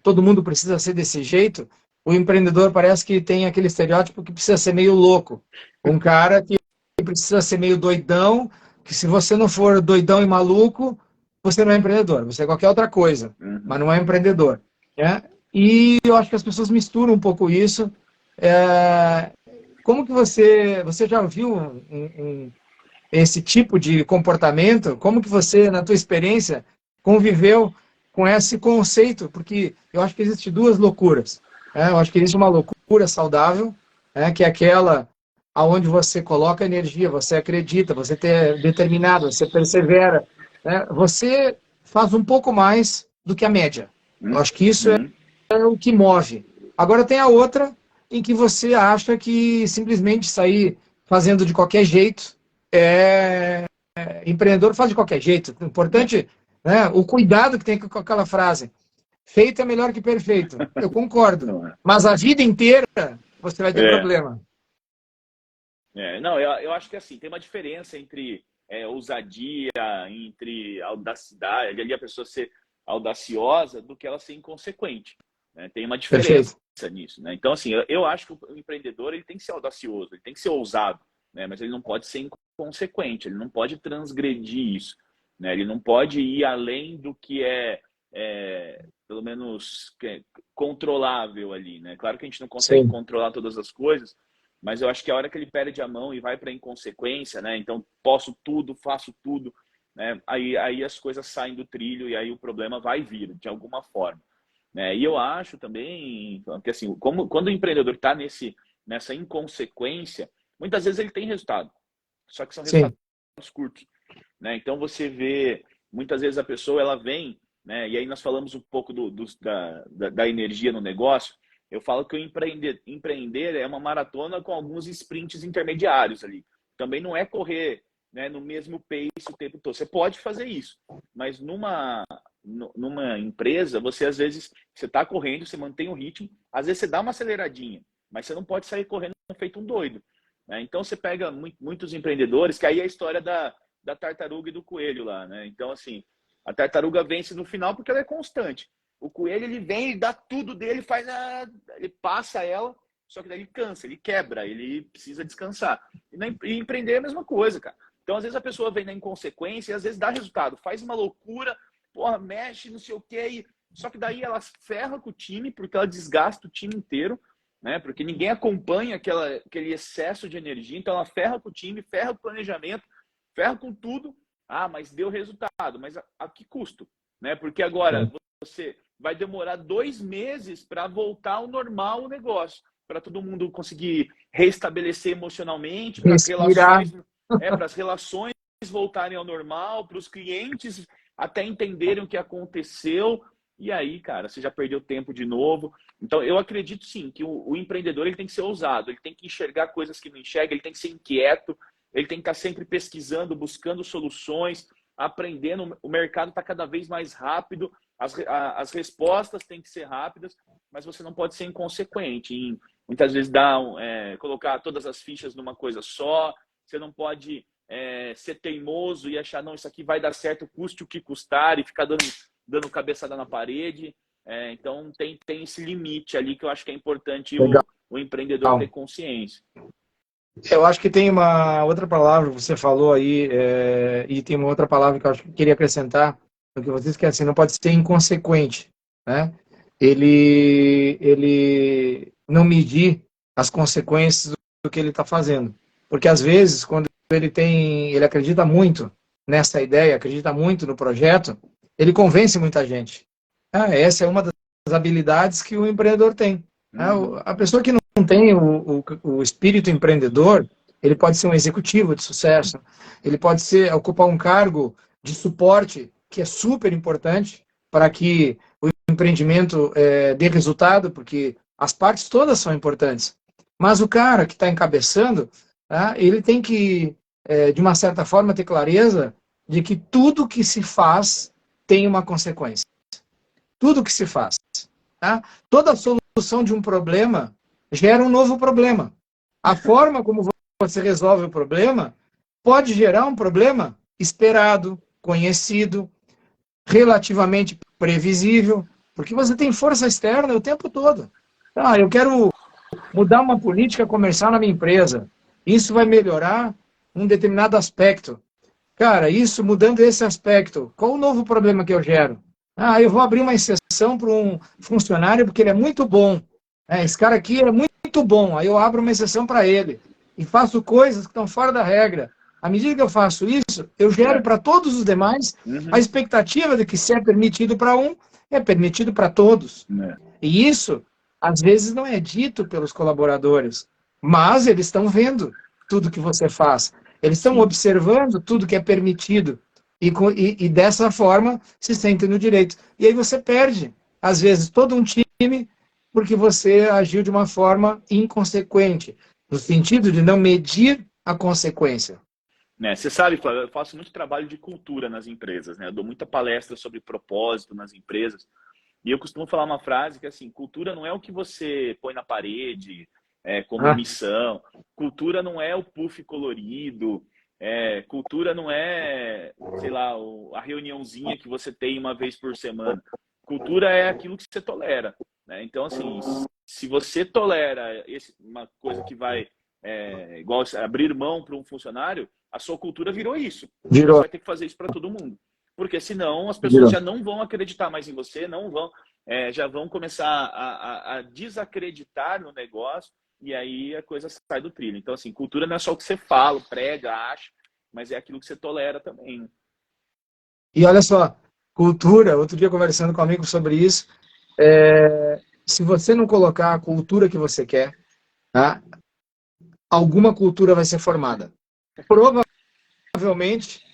Todo mundo precisa ser desse jeito. O empreendedor parece que tem aquele estereótipo que precisa ser meio louco. Um cara que precisa ser meio doidão, que se você não for doidão e maluco, você não é empreendedor, você é qualquer outra coisa, mas Uhum. não é empreendedor. Né? E eu acho que as pessoas misturam um pouco isso. É, como que você já viu esse tipo de comportamento? Como que você, na tua experiência, conviveu com esse conceito? Porque eu acho que existem duas loucuras. Eu acho que existe uma loucura saudável, que é aquela aonde você coloca energia, você acredita, você é determinado, você persevera, né? Você faz um pouco mais do que a média. Eu acho que isso Uhum. é o que move. Agora tem a outra em que você acha que simplesmente sair fazendo de qualquer jeito empreendedor faz de qualquer jeito. O É. importante, né, o cuidado que tem com aquela frase. Feito é melhor que perfeito. Eu concordo. Não é. Mas a vida inteira você vai ter É. problema. Não, eu acho que assim, tem uma diferença entre ousadia, entre audacidade, ali a pessoa ser audaciosa do que ela ser inconsequente. Né? Tem uma diferença Perfeito. nisso. Né? Então, assim, eu acho que o empreendedor ele tem que ser audacioso, ele tem que ser ousado, né? Mas ele não pode ser inconsequente, ele não pode transgredir isso. né? Ele não pode ir além do que pelo menos, controlável ali, né? Claro que a gente não consegue Sim, controlar todas as coisas, mas eu acho que a hora que ele perde a mão e vai para a inconsequência, né? Então, posso tudo, faço tudo, né? Aí as coisas saem do trilho e aí o problema vai vir, de alguma forma, né? E eu acho também que, assim, quando o empreendedor está nessa inconsequência, muitas vezes ele tem resultado, só que são sim, resultados curtos, né? Então, você vê, muitas vezes a pessoa, ela vem, né? E aí nós falamos um pouco da energia no negócio. Eu falo que o empreender é uma maratona com alguns sprints intermediários ali. Também não é correr, né, no mesmo pace o tempo todo. Você pode fazer isso, mas numa empresa, você às vezes você está correndo, você mantém o ritmo, às vezes você dá uma aceleradinha, mas você não pode sair correndo feito um doido, né? Então você pega muitos empreendedores, que aí é a história da tartaruga e do coelho lá, né? Então, assim, a tartaruga vence no final porque ela é constante. O coelho, ele vem, ele dá tudo dele, ele passa ela, só que daí ele cansa, ele quebra, ele precisa descansar. E empreender é a mesma coisa, cara. Então, às vezes a pessoa vem na inconsequência e às vezes dá resultado, faz uma loucura, porra, mexe, não sei o quê, só que daí ela ferra com o time, porque ela desgasta o time inteiro, né? Porque ninguém acompanha aquele excesso de energia, então ela ferra com o time, ferra com o planejamento, ferra com tudo. Ah, mas deu resultado, mas a que custo, né? Porque agora sim. você vai demorar 2 meses para voltar ao normal o negócio, para todo mundo conseguir restabelecer emocionalmente, Respirar. para as relações voltarem ao normal, para os clientes até entenderem o que aconteceu. E aí, cara, você já perdeu tempo de novo. Então, eu acredito sim que o empreendedor, ele tem que ser ousado, ele tem que enxergar coisas que não enxerga, ele tem que ser inquieto, ele tem que estar sempre pesquisando, buscando soluções, aprendendo. O mercado está cada vez mais rápido, as respostas têm que ser rápidas, mas você não pode ser inconsequente em muitas vezes colocar todas as fichas numa coisa só. Você não pode ser teimoso e achar, não, isso aqui vai dar certo, custe o que custar, e ficar dando cabeçada na parede. Então, tem esse limite ali que eu acho que é importante Legal. o empreendedor ter consciência. Eu acho que tem uma outra palavra que você falou aí, e tem uma outra palavra que eu acho que eu queria acrescentar, no que você disse, que é assim, não pode ser inconsequente, né? Ele não medir as consequências do que ele está fazendo. Porque às vezes, quando ele acredita muito nessa ideia, acredita muito no projeto, ele convence muita gente. Essa é uma das habilidades que o empreendedor tem. Uhum. A pessoa que não tem o espírito empreendedor, ele pode ser um executivo de sucesso, ele pode ocupar um cargo de suporte, que é super importante para que o empreendimento dê resultado, porque as partes todas são importantes. Mas o cara que está encabeçando, ele tem que, de uma certa forma, ter clareza de que tudo que se faz tem uma consequência. Tudo que se faz. Tá? Toda solução de um problema gera um novo problema. A forma como você resolve o problema pode gerar um problema esperado, conhecido, relativamente previsível, porque você tem força externa o tempo todo. Eu quero mudar uma política comercial na minha empresa. Isso vai melhorar um determinado aspecto. Cara, isso mudando esse aspecto, qual o novo problema que eu gero? Eu vou abrir uma exceção para um funcionário porque ele é muito bom. Esse cara aqui é muito bom. Aí eu abro uma exceção para ele e faço coisas que estão fora da regra. À medida que eu faço isso, eu gero para todos os demais a Uhum. expectativa de que se é permitido para um, é permitido para todos. É. E isso, às vezes, não é dito pelos colaboradores, mas eles estão vendo tudo que você faz. Eles estão Sim. observando tudo que é permitido e dessa forma se sentem no direito. E aí você perde, às vezes, todo um time porque você agiu de uma forma inconsequente, no sentido de não medir a consequência. Né? Você sabe, Flávio, eu faço muito trabalho de cultura nas empresas, né? Eu dou muita palestra sobre propósito nas empresas. E eu costumo falar uma frase que, assim, cultura não é o que você põe na parede, como Ah, missão. Cultura não é o puff colorido. Cultura não é, sei lá, a reuniãozinha que você tem uma vez por semana. Cultura é aquilo que você tolera, né? Então, assim, se você tolera uma coisa que vai, igual abrir mão para um funcionário, a sua cultura virou isso. Você Virou. vai ter que fazer isso para todo mundo. Porque senão as pessoas Virou. já não vão acreditar mais em você, não vão, já vão começar a desacreditar no negócio e aí a coisa sai do trilho. Então, assim, cultura não é só o que você fala, prega, acha, mas é aquilo que você tolera também. Né? E olha só, cultura, outro dia conversando com um amigo sobre isso, se você não colocar a cultura que você quer, tá? Alguma cultura vai ser formada. Provavelmente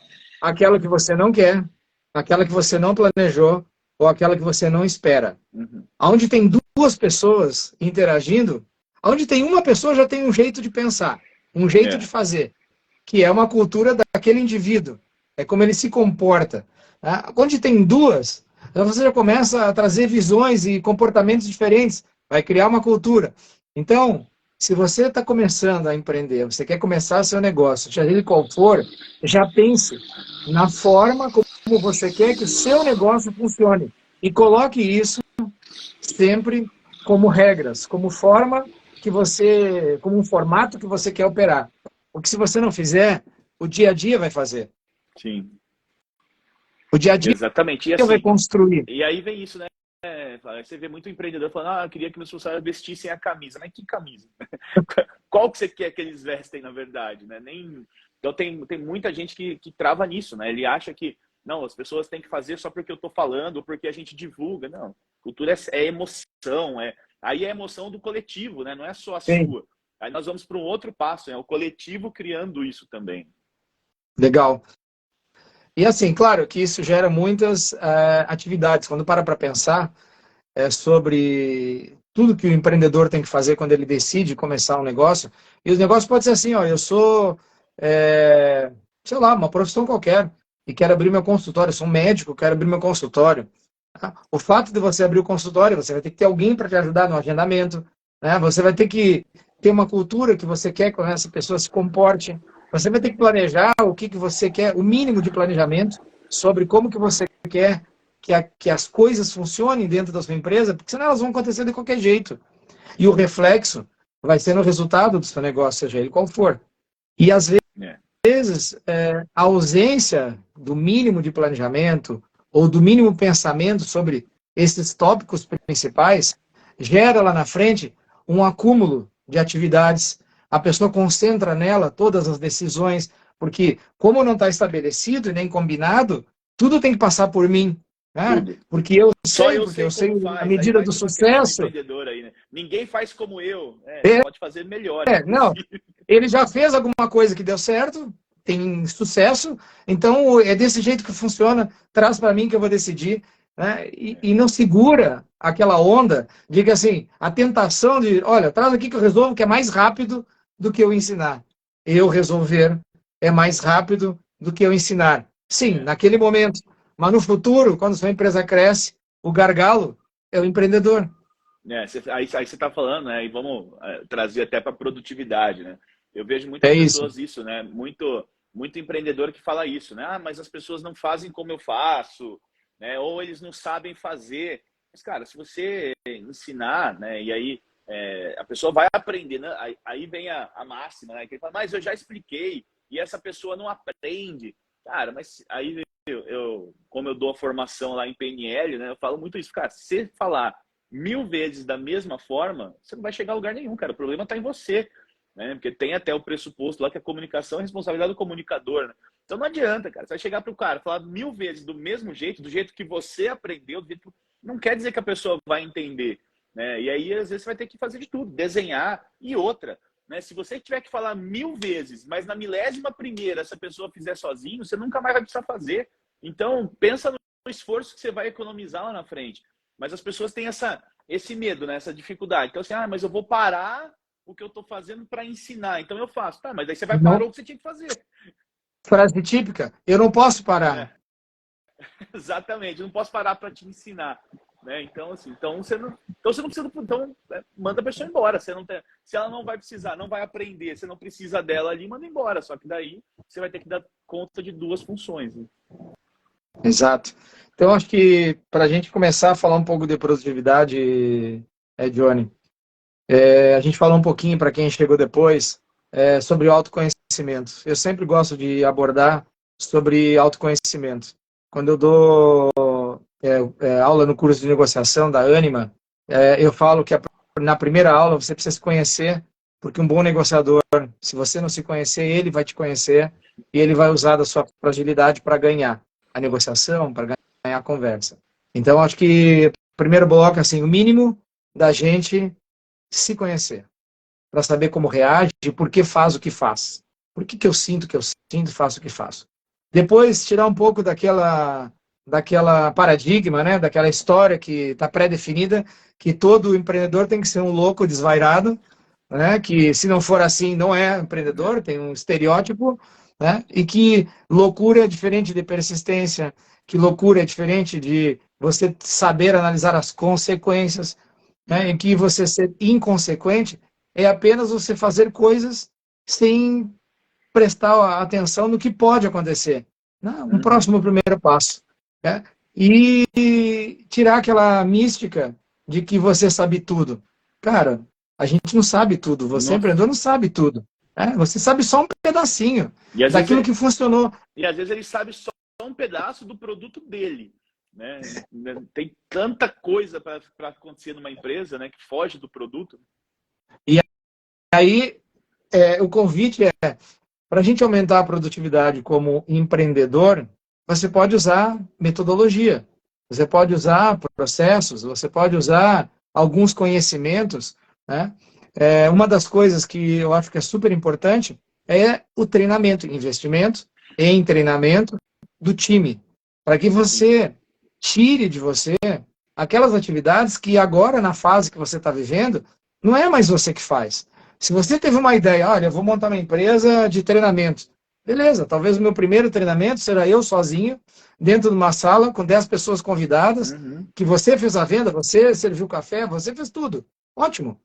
aquela que você não quer, aquela que você não planejou ou aquela que você não espera. Uhum. Onde tem duas pessoas interagindo, onde tem uma pessoa já tem um jeito de pensar, um jeito de fazer, que é uma cultura daquele indivíduo, é como ele se comporta. Tá? Onde tem duas, você já começa a trazer visões e comportamentos diferentes, vai criar uma cultura. Então, se você está começando a empreender, você quer começar seu negócio, seja ele qual for, já pense na forma como você quer que o seu negócio funcione. E coloque isso sempre como regras, como forma que você, como um formato que você quer operar. Porque se você não fizer, o dia a dia vai fazer. Sim. O dia a dia exatamente. E, assim, vai construir. E aí vem isso, né? Você vê muito empreendedor falando, eu queria que meus funcionários vestissem a camisa. Mas que camisa? Qual que você quer que eles vestem, na verdade? Né? Então tem muita gente que trava nisso, né? Ele acha que, não, as pessoas têm que fazer só porque eu estou falando, ou porque a gente divulga. Não, cultura é emoção. Aí é a emoção do coletivo, né? Não é só a sua. Aí nós vamos para um outro passo, o coletivo criando isso também. Legal. E assim, claro que isso gera muitas atividades. Quando para pensar sobre tudo que o empreendedor tem que fazer quando ele decide começar um negócio, e os negócios podem ser assim, eu sou, sei lá, uma profissão qualquer, e quero abrir meu consultório, eu sou um médico, quero abrir meu consultório. O fato de você abrir o consultório, você vai ter que ter alguém para te ajudar no agendamento, né? Você vai ter que ter uma cultura que você quer que essa pessoa se comporte. Você vai ter que planejar o que você quer, o mínimo de planejamento sobre como que você quer que as coisas funcionem dentro da sua empresa, porque senão elas vão acontecer de qualquer jeito. E o reflexo vai ser no resultado do seu negócio, seja ele qual for. E às vezes, a ausência do mínimo de planejamento ou do mínimo pensamento sobre esses tópicos principais gera lá na frente um acúmulo de atividades. A pessoa concentra nela todas as decisões, porque como não está estabelecido e nem combinado, tudo tem que passar por mim. Né? Porque eu sei a medida do sucesso. Aí, né? Ninguém faz como eu. Pode fazer melhor. Não, ele já fez alguma coisa que deu certo, tem sucesso, então é desse jeito que funciona, traz para mim que eu vou decidir. Né? E não segura aquela onda, diga assim, a tentação de, olha, traz aqui que eu resolvo, que é mais rápido do que eu ensinar. Eu resolver é mais rápido do que eu ensinar. Sim, naquele momento. Mas no futuro, quando sua empresa cresce, o gargalo é o empreendedor. Aí você está falando, né? E vamos trazer até para a produtividade, né? Eu vejo muitas pessoas isso, né? Muito empreendedor que fala isso, né? Mas as pessoas não fazem como eu faço, né? Ou eles não sabem fazer. Mas, cara, se você ensinar, né? E aí a pessoa vai aprender, né? Aí vem a máxima, né? Que ele fala, mas eu já expliquei e essa pessoa não aprende. Cara, mas aí como eu dou a formação lá em PNL, né? Eu falo muito isso, cara, se você falar 1000 vezes da mesma forma, você não vai chegar a lugar nenhum, cara. O problema está em você, né? Porque tem até o pressuposto lá que a comunicação é responsabilidade do comunicador, né? Então não adianta, cara. Você vai chegar para o cara, falar 1000 vezes do mesmo jeito, do jeito que você aprendeu, não quer dizer que a pessoa vai entender, né? E aí, às vezes, você vai ter que fazer de tudo, desenhar e outra. Né? Se você tiver que falar 1000 vezes, mas na 1001ª essa pessoa fizer sozinho, você nunca mais vai precisar fazer. Então, pensa no esforço que você vai economizar lá na frente. Mas as pessoas têm esse medo, né? Essa dificuldade. Então, assim, mas eu vou parar o que eu estou fazendo para ensinar. Então, eu faço. Tá, mas aí você vai parar o que você tinha que fazer. Frase típica, eu não posso parar. Exatamente, eu não posso parar para te ensinar. Né? Então, assim, você não precisa. Então, manda a pessoa embora. Se ela não vai precisar, não vai aprender, você não precisa dela ali, manda embora. Só que daí você vai ter que dar conta de duas funções. Né? Exato. Então, acho que para a gente começar a falar um pouco de produtividade, Johnny, a gente falou um pouquinho para quem chegou depois sobre o autoconhecimento. autoconhecimento. Eu sempre gosto de abordar sobre autoconhecimento. Quando eu dou aula no curso de negociação da Anima, eu falo que na primeira aula você precisa se conhecer, porque um bom negociador, se você não se conhecer, ele vai te conhecer e ele vai usar da sua fragilidade para ganhar a negociação, para ganhar a conversa. Então, acho que o primeiro bloco é assim, o mínimo da gente se conhecer, para saber como reage e por que faz o que faz. Por que eu sinto o que eu sinto e faço o que faço. Depois, tirar um pouco daquela paradigma, né, daquela história que está pré-definida, que todo empreendedor tem que ser um louco desvairado, né, que se não for assim, não é empreendedor, tem um estereótipo, né, e que loucura é diferente de persistência, que loucura é diferente de você saber analisar as consequências, né, em que você ser inconsequente é apenas você fazer coisas sem prestar atenção no que pode acontecer. Um próximo primeiro passo. Né? E tirar aquela mística de que você sabe tudo. Cara, a gente não sabe tudo. Você, empreendedor, não sabe tudo. Né? Você sabe só um pedacinho daquilo que funcionou. E às vezes ele sabe só um pedaço do produto dele. Né? Tem tanta coisa para acontecer numa empresa, né, que foge do produto. E aí, o convite é, para a gente aumentar a produtividade como empreendedor, você pode usar metodologia, você pode usar processos, você pode usar alguns conhecimentos. Né? Uma das coisas que eu acho que é super importante é o treinamento, investimento em treinamento do time, para que você tire de você aquelas atividades que agora, na fase que você está vivendo, não é mais você que faz. Se você teve uma ideia, olha, eu vou montar uma empresa de treinamento. Beleza, talvez o meu primeiro treinamento será eu sozinho, dentro de uma sala, com 10 pessoas convidadas, que você fez a venda, você serviu o café, você fez tudo. Ótimo.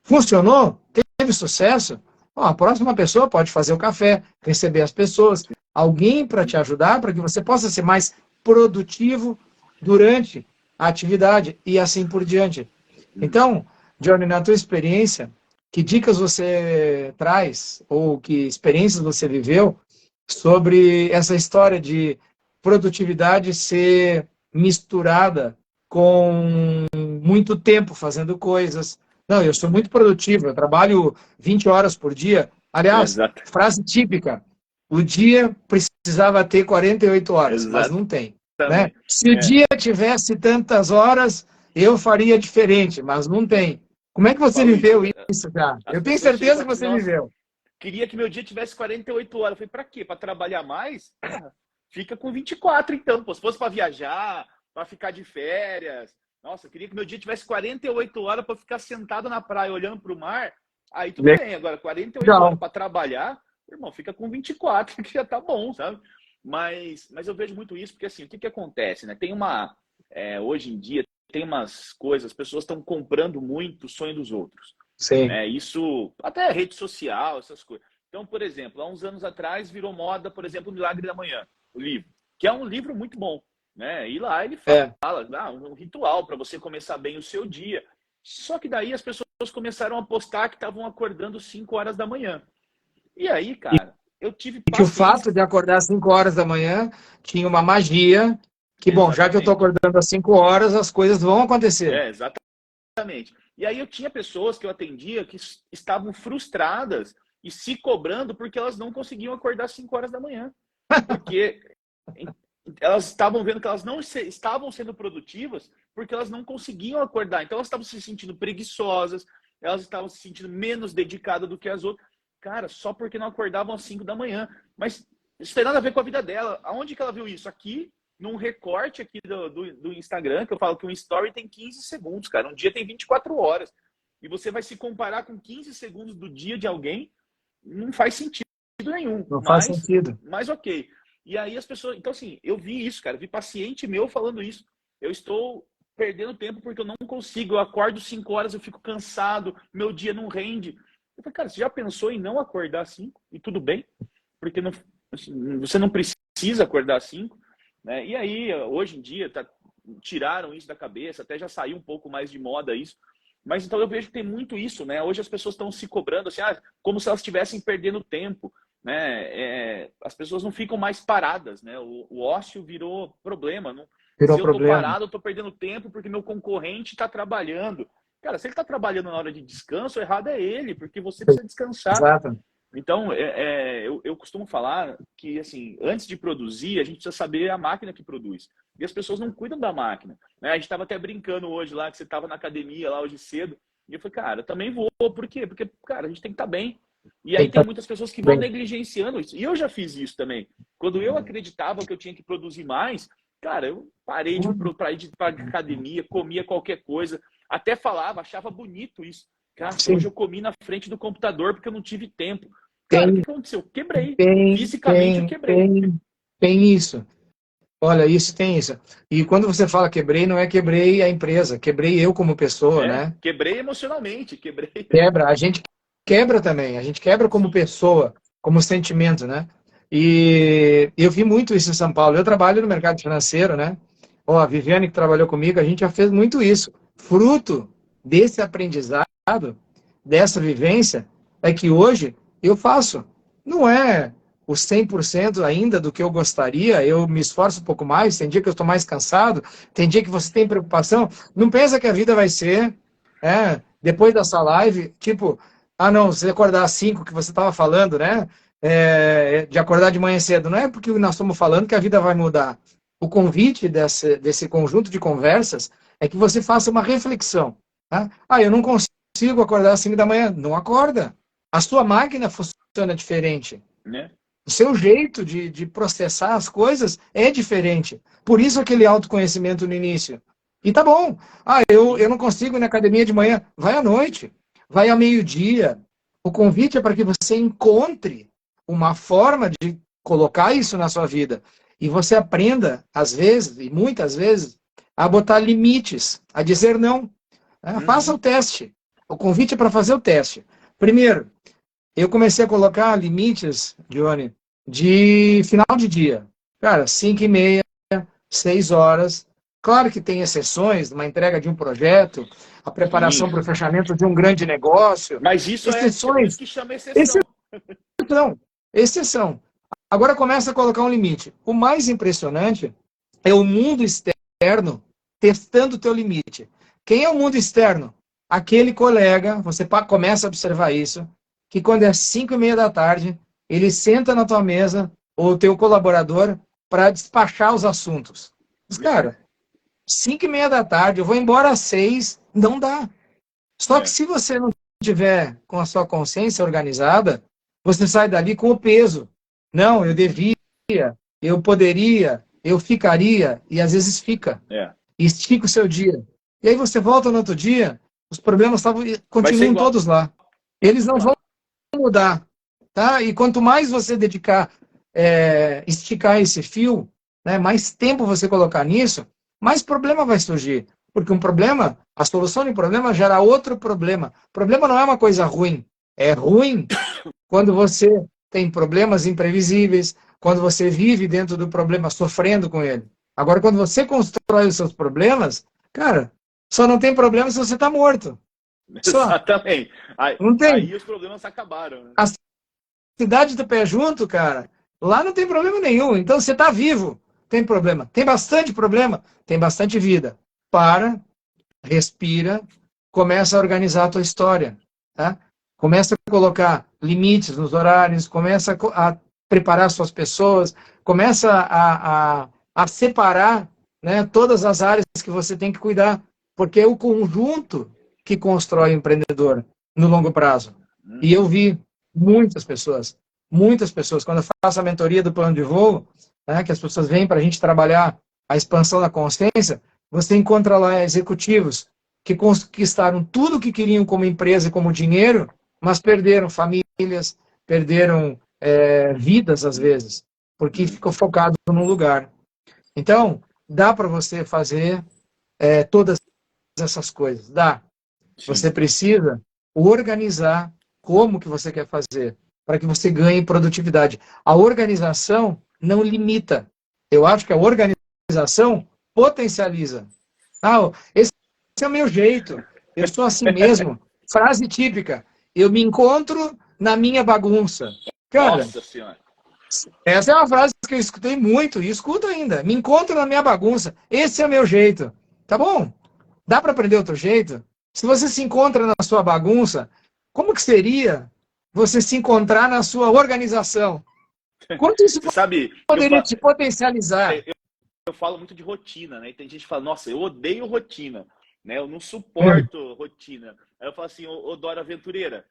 Funcionou? Teve sucesso? Bom, a próxima pessoa pode fazer o café, receber as pessoas, alguém para te ajudar, para que você possa ser mais produtivo durante a atividade e assim por diante. Então, Johnny, na tua experiência, que dicas você traz ou que experiências você viveu sobre essa história de produtividade ser misturada com muito tempo fazendo coisas? Não, eu sou muito produtivo, eu trabalho 20 horas por dia. Aliás, frase típica, o dia precisava ter 48 horas, mas não tem. Né? Se o dia tivesse tantas horas, eu faria diferente, mas não tem. Como é que você viveu isso, cara? Eu tenho certeza que você viveu. Queria que meu dia tivesse 48 horas. Eu falei, pra quê? Pra trabalhar mais? Fica com 24, então. Pô, se fosse pra viajar, pra ficar de férias. Nossa, eu queria que meu dia tivesse 48 horas pra ficar sentado na praia, olhando pro mar. Aí tudo bem. Agora, 48 horas pra trabalhar, irmão, fica com 24, que já tá bom, sabe? Mas eu vejo muito isso, porque assim, o que acontece, né? Tem hoje em dia, tem umas coisas, as pessoas estão comprando muito o sonho dos outros. Sim. Né? Isso, até rede social, essas coisas. Então, por exemplo, há uns anos atrás virou moda, por exemplo, o Milagre da Manhã, o livro, que é um livro muito bom. Né? E lá ele fala um ritual para você começar bem o seu dia. Só que daí as pessoas começaram a postar que estavam acordando 5 horas da manhã. E aí, cara, eu tive paciência. Que o fato de acordar às 5 horas da manhã tinha uma magia que, bom, já que eu estou acordando às 5 horas, as coisas vão acontecer. Exatamente. E aí eu tinha pessoas que eu atendia que estavam frustradas e se cobrando porque elas não conseguiam acordar às 5 horas da manhã. Porque elas estavam vendo que elas não estavam sendo produtivas porque elas não conseguiam acordar. Então elas estavam se sentindo preguiçosas, elas estavam se sentindo menos dedicadas do que as outras. Cara, só porque não acordavam às 5 da manhã. Mas isso tem nada a ver com a vida dela. Aonde que ela viu isso? Aqui, num recorte aqui do Instagram, que eu falo que um story tem 15 segundos, cara. Um dia tem 24 horas. E você vai se comparar com 15 segundos do dia de alguém, não faz sentido nenhum. Não faz sentido. Mas ok. E aí as pessoas... Então, assim, eu vi isso, cara. Vi paciente meu falando isso. Eu estou perdendo tempo porque eu não consigo. Eu acordo 5 horas, eu fico cansado, meu dia não rende. Eu falei, cara, você já pensou em não acordar às 5? E tudo bem? Porque não, você não precisa acordar às 5. Né? E aí, hoje em dia, tiraram isso da cabeça, até já saiu um pouco mais de moda isso. Mas então eu vejo que tem muito isso, né? Hoje as pessoas estão se cobrando assim, como se elas estivessem perdendo tempo. né? As pessoas não ficam mais paradas, né? O ócio virou problema. Não, Virou se eu estou problema. parado, eu estou perdendo tempo porque meu concorrente está trabalhando. Cara, se ele está trabalhando na hora de descanso, o errado é ele, porque você precisa descansar. Exato. Então, eu costumo falar que, assim, antes de produzir, a gente precisa saber a máquina que produz. E as pessoas não cuidam da máquina, né? A gente estava até brincando hoje lá, que você estava na academia lá hoje cedo, e eu falei, cara, eu também vou. Por quê? Porque, cara, a gente tem que estar bem. E Tem aí que tem estar muitas pessoas que vão bem. negligenciando isso. E eu já fiz isso também. Quando eu acreditava que eu tinha que produzir mais, cara, eu parei de ir para academia, comia qualquer coisa, até falava, achava bonito isso. Cara, hoje Sim. eu comi na frente do computador porque eu não tive tempo. Cara, o que Tem, aconteceu? Quebrei. tem, Fisicamente eu tem, quebrei. tem, tem isso. Olha, isso tem isso. E quando você fala quebrei, não é quebrei a empresa, quebrei eu como pessoa, né? Quebrei emocionalmente, quebrei. Quebra, a gente quebra também, a gente quebra como Sim. pessoa, como sentimento, né? E eu vi muito isso em São Paulo. Eu trabalho no mercado financeiro, né? Ó, a Viviane que trabalhou comigo, a gente já fez muito isso. Fruto desse aprendizado, dessa vivência, é que hoje eu faço. Não é o 100% ainda do que eu gostaria, eu me esforço um pouco mais, tem dia que eu estou mais cansado, tem dia que você tem preocupação. Não pensa que a vida vai ser, depois dessa live, tipo, ah não, se acordar às 5 que você estava falando, né? De acordar de manhã cedo, não é porque nós estamos falando que a vida vai mudar. O convite desse conjunto de conversas é que você faça uma reflexão. Tá? Ah, eu não consigo acordar às 5 da manhã. Não acorda. A sua máquina funciona diferente. Né? O seu jeito de processar as coisas é diferente. Por isso aquele autoconhecimento no início. E tá bom. Ah, eu não consigo ir na academia de manhã. Vai à noite. Vai ao meio-dia. O convite é para que você encontre uma forma de colocar isso na sua vida. E você aprenda, às vezes, e muitas vezes, a botar limites, a dizer não. Faça o teste. O convite é para fazer o teste. Primeiro, eu comecei a colocar limites, Johnny, de final de dia. Cara, 5h30, 6 horas. Claro que tem exceções, uma entrega de um projeto, a Sim. preparação para o fechamento de um grande negócio. Mas isso é por isso Exceções, que chama exceção. exceção, exceção. Agora começa a colocar um limite. O mais impressionante é o mundo externo testando o teu limite. Quem é o mundo externo? Aquele colega, você começa a observar isso, que quando é 5h30 da tarde, ele senta na tua mesa, ou o teu colaborador, para despachar os assuntos. Mas, cara, 5h30 da tarde, eu vou embora às 6, não dá. Só que se você não tiver com a sua consciência organizada, você sai dali com o peso. Não, eu devia, eu poderia, eu ficaria, e às vezes fica. E estica o seu dia. E aí você volta no outro dia, os problemas continuam todos lá. Eles não vão mudar. Tá? E quanto mais você dedicar, esticar esse fio, né, mais tempo você colocar nisso, mais problema vai surgir. Porque um problema, a solução de um problema gera outro problema. Problema não é uma coisa ruim. É ruim quando você tem problemas imprevisíveis, quando você vive dentro do problema, sofrendo com ele. Agora, quando você constrói os seus problemas, cara, só não tem problema se você está morto. Só. Exatamente. Não tem. Aí os problemas acabaram. Né? A cidade do pé junto, cara, lá não tem problema nenhum. Então, você está vivo, tem problema. Tem bastante problema, tem bastante vida. Para, respira, começa a organizar a tua história. Tá? Começa a colocar limites nos horários, começa a preparar suas pessoas, começa a separar, né, todas as áreas que você tem que cuidar, porque é o conjunto que constrói o empreendedor no longo prazo. E eu vi muitas pessoas, quando eu faço a mentoria do plano de voo, né, que as pessoas vêm para a gente trabalhar a expansão da consciência, você encontra lá executivos que conquistaram tudo o que queriam como empresa e como dinheiro, mas perderam famílias, perderam vidas, às vezes, porque ficou focado num lugar. Então, dá para você fazer todas essas coisas. Dá. Sim. Você precisa organizar como que você quer fazer, para que você ganhe produtividade. A organização não limita. Eu acho que a organização potencializa. Esse é o meu jeito. Eu sou assim mesmo. Frase típica. Eu me encontro na minha bagunça. Cara, Nossa Senhora. essa é uma frase que eu escutei muito e escuto ainda. Me encontro na minha bagunça. Esse é o meu jeito. Tá bom? Dá para aprender outro jeito? Se você se encontra na sua bagunça, como que seria você se encontrar na sua organização? Quanto isso Você sabe, poderia te potencializar? eu falo muito de rotina, né? E tem gente que fala, nossa, eu odeio rotina, né? Eu não Hum, suporto rotina. Aí eu falo assim, ô Dora Aventureira,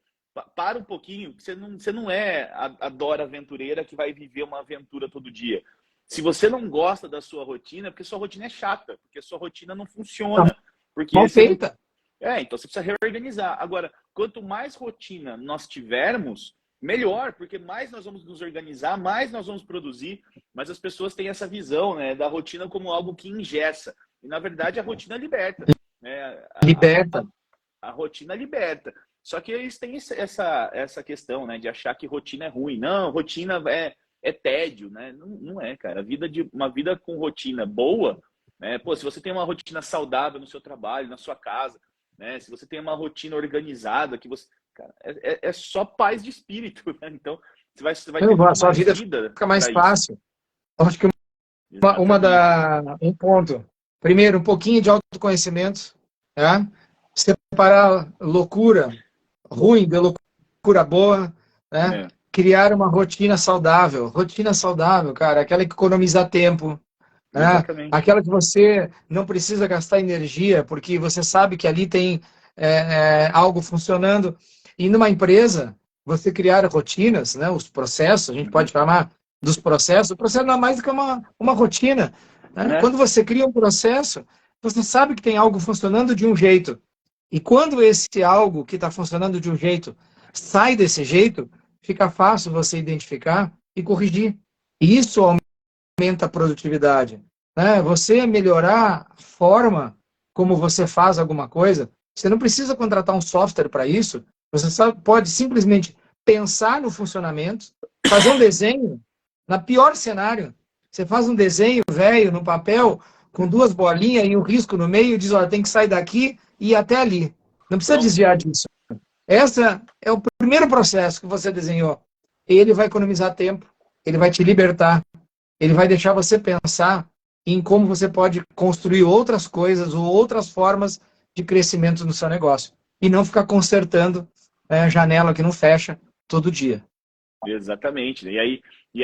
para um pouquinho, você não é a Dora Aventureira que vai viver uma aventura todo dia. Se você não gosta da sua rotina, é porque sua rotina é chata, porque sua rotina não tá funciona, porque mal você não... feita. Então você precisa reorganizar. Agora, quanto mais rotina nós tivermos, melhor, porque mais nós vamos nos organizar, mais nós vamos produzir, mas as pessoas têm essa visão, né, da rotina como algo que engessa. E, na verdade, a rotina liberta. Né? Liberta. A rotina liberta. Só que eles têm essa questão, né, de achar que rotina é ruim. Não, rotina é tédio, né? Não, não é, cara. Uma vida com rotina boa, né? Pô, se você tem uma rotina saudável no seu trabalho, na sua casa, né? Se você tem uma rotina organizada, que você, cara, é só paz de espírito, né? Então, você vai ter A muito sua mais vida vida fica mais para isso. fácil. Eu acho que Exatamente. um ponto. Primeiro, um pouquinho de autoconhecimento, né? Separar loucura ruim de loucura boa, né? É, Criar uma rotina saudável. Rotina saudável, cara, aquela que economiza tempo, né? exatamente. Aquela que você não precisa gastar energia, porque você sabe que ali tem algo funcionando. E numa empresa, você criar rotinas, né? Os processos, a gente Uhum. pode chamar dos processos, o processo não é mais do que uma rotina. Né? Né? Quando você cria um processo, você sabe que tem algo funcionando de um jeito. E quando esse algo que está funcionando de um jeito sai desse jeito, fica fácil você identificar e corrigir. E isso aumenta a produtividade. Né? Você melhorar a forma como você faz alguma coisa, você não precisa contratar um software para isso, você pode simplesmente pensar no funcionamento, fazer um desenho, na pior cenário, você faz um desenho velho no papel, com duas bolinhas e um risco no meio, e diz, olha, tem que sair daqui e ir até ali. Não precisa Pronto. desviar disso. Esse é o primeiro processo que você desenhou. Ele vai economizar tempo, ele vai te libertar, ele vai deixar você pensar em como você pode construir outras coisas ou outras formas de crescimento no seu negócio. E não ficar consertando janela que não fecha todo dia. Exatamente. E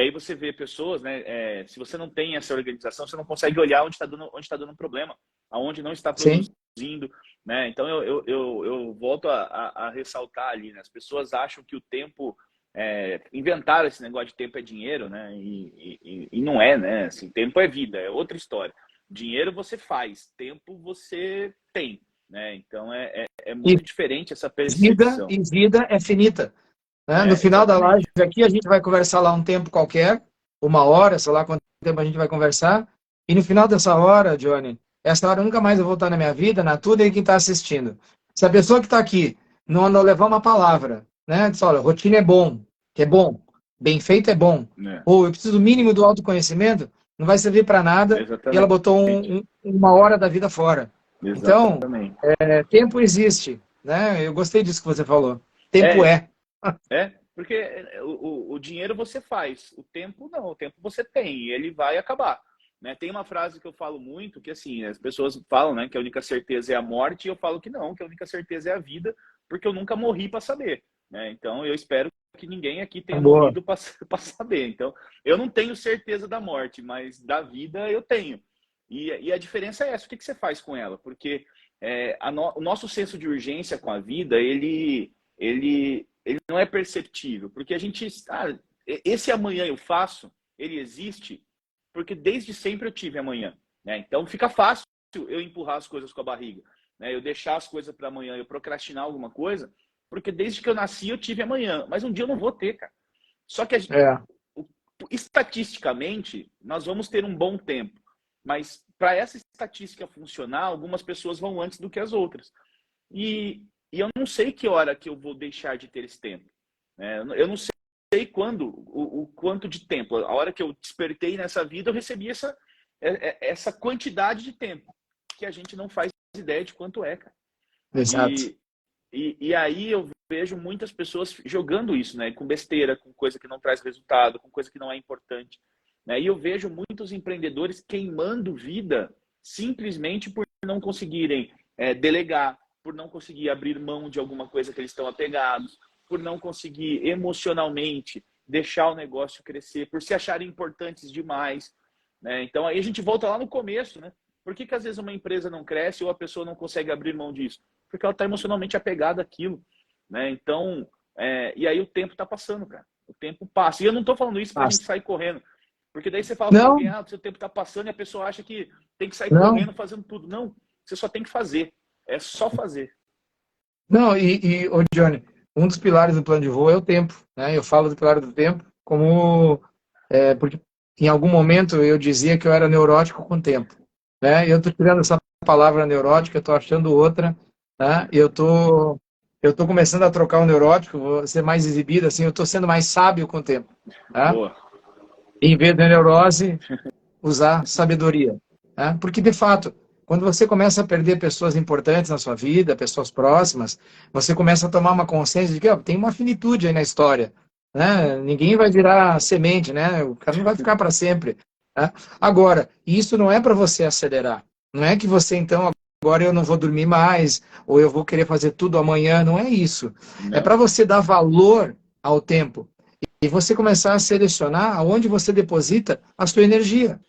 aí você vê pessoas, né? Se você não tem essa organização, você não consegue olhar onde tá dando um problema, aonde não está Sim, produzindo, né? Então eu volto a ressaltar ali, né? As pessoas acham que o tempo inventaram esse negócio de tempo é dinheiro, né? E não é, né? Assim, tempo é vida, é outra história. Dinheiro você faz, tempo você tem, né? Então é e muito diferente essa percepção. vida é finita. Né? No final da live Exatamente. aqui, a gente vai conversar lá um tempo qualquer, uma hora, sei lá quanto tempo a gente vai conversar. E no final dessa hora, Johnny, essa hora nunca mais eu vou estar na minha vida, na tua e quem está assistindo. Se a pessoa que está aqui não levar uma palavra, né? Diz, olha, rotina é bom, que é bom, bem feito é bom, Né? ou eu preciso do mínimo do autoconhecimento, não vai servir para nada e ela botou Exatamente. uma hora da vida fora. Então, Exatamente. tempo existe, né? Eu gostei disso que você falou. Tempo É, é. porque o dinheiro você faz, o tempo não, o tempo você tem e ele vai acabar. Né? Tem uma frase que eu falo muito, que assim, as pessoas falam, né, que a única certeza é a morte, e eu falo que não, que a única certeza é a vida, porque eu nunca morri para saber. Né? Então eu espero que ninguém aqui tenha Boa. morrido para saber. Então eu não tenho certeza da morte, mas da vida eu tenho. E a diferença é essa, o que você faz com ela? Porque o nosso senso de urgência com a vida, ele não é perceptível, porque a gente, esse amanhã eu faço, ele existe, porque desde sempre eu tive amanhã, né? Então fica fácil eu empurrar as coisas com a barriga, né? Eu deixar as coisas para amanhã, eu procrastinar alguma coisa, porque desde que eu nasci eu tive amanhã, mas um dia eu não vou ter, cara. Só que É. estatisticamente nós vamos ter um bom tempo, mas para essa estatística funcionar, algumas pessoas vão antes do que as outras. E eu não sei que hora que eu vou deixar de ter esse tempo. Né? Eu não sei quando, o quanto de tempo. A hora que eu despertei nessa vida, eu recebi essa quantidade de tempo que a gente não faz ideia de quanto é, cara. Exato. E, E aí eu vejo muitas pessoas jogando isso, né? Com besteira, com coisa que não traz resultado, com coisa que não é importante, né? E eu vejo muitos empreendedores queimando vida simplesmente por não conseguirem delegar, por não conseguir abrir mão de alguma coisa que eles estão apegados, por não conseguir emocionalmente deixar o negócio crescer, por se acharem importantes demais, né? Então aí a gente volta lá no começo, né? Por que às vezes uma empresa não cresce ou a pessoa não consegue abrir mão disso? Porque ela está emocionalmente apegada àquilo, né? Então, e aí o tempo está passando, cara. O tempo passa. E eu não estou falando isso para a gente sair correndo. Porque daí você fala para alguém, o seu tempo está passando e a pessoa acha que tem que sair correndo fazendo tudo. Não, você só tem que fazer. É só fazer. Não, ô Johnny, um dos pilares do plano de voo é o tempo, né? Eu falo do pilar do tempo como... porque em algum momento eu dizia que eu era neurótico com o tempo, né? Eu estou tirando essa palavra neurótica, eu estou achando outra, né? Eu tô começando a trocar o neurótico, vou ser mais exibido, assim, eu estou sendo mais sábio com o tempo, tá? Boa. Em vez da neurose, usar sabedoria, né? Porque, de fato, quando você começa a perder pessoas importantes na sua vida, pessoas próximas, você começa a tomar uma consciência de que tem uma finitude aí na história, né? Ninguém vai virar semente, né? O cara não vai ficar para sempre, né? Agora, isso não é para você acelerar. Não é que você, então, agora eu não vou dormir mais, ou eu vou querer fazer tudo amanhã. Não é isso. Não. É para você dar valor ao tempo e você começar a selecionar aonde você deposita a sua energia.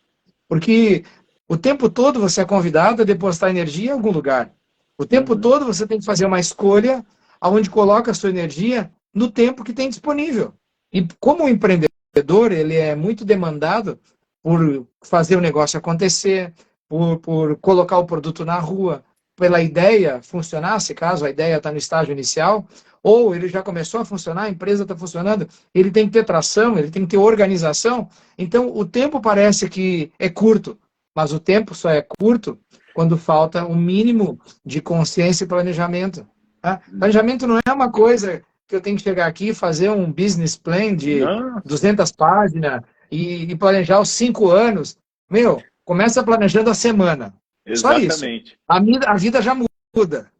Porque o tempo todo você é convidado a depositar energia em algum lugar. O tempo todo você tem que fazer uma escolha aonde coloca a sua energia no tempo que tem disponível. E como o empreendedor, ele é muito demandado por fazer o negócio acontecer, por colocar o produto na rua, pela ideia funcionar, se caso a ideia está no estágio inicial, ou ele já começou a funcionar, a empresa está funcionando, ele tem que ter tração, ele tem que ter organização. Então, o tempo parece que é curto, mas o tempo só é curto quando falta um mínimo de consciência e planejamento. Tá? Planejamento não é uma coisa que eu tenho que chegar aqui e fazer um business plan de 200 páginas e planejar os 5 anos. Meu, começa planejando a semana. Exatamente. Só isso. A vida já muda.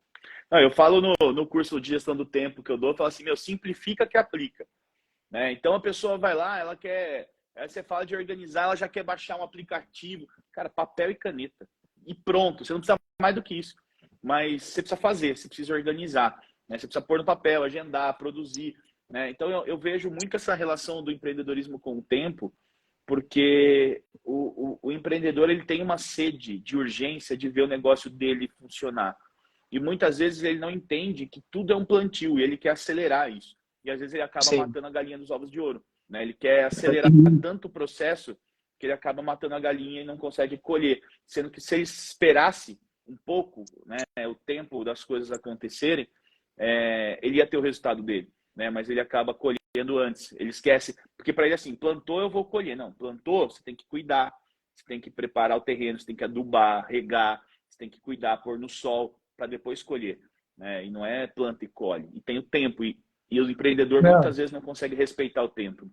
Não, eu falo no curso de gestão do tempo que eu dou, eu falo assim, simplifica que aplica. Né? Então a pessoa vai lá, ela quer... Aí você fala de organizar, ela já quer baixar um aplicativo. Cara, papel e caneta. E pronto, você não precisa mais do que isso. Mas você precisa fazer, você precisa organizar. Né? Você precisa pôr no papel, agendar, produzir. Né? Então eu vejo muito essa relação do empreendedorismo com o tempo, porque o empreendedor ele tem uma sede de urgência de ver o negócio dele funcionar. E muitas vezes ele não entende que tudo é um plantio e ele quer acelerar isso. E às vezes ele acaba matando a galinha dos ovos de ouro. Né? Ele quer acelerar tanto o processo que ele acaba matando a galinha e não consegue colher. Sendo que se ele esperasse um pouco, né, o tempo das coisas acontecerem, ele ia ter o resultado dele. Né? Mas ele acaba colhendo antes. Ele esquece. Porque para ele assim, plantou eu vou colher. Não, plantou, você tem que cuidar. Você tem que preparar o terreno, você tem que adubar, regar, você tem que cuidar, pôr no sol para depois colher. Né? E não é planta e colhe. E tem o tempo. E o empreendedor muitas vezes não consegue respeitar o tempo.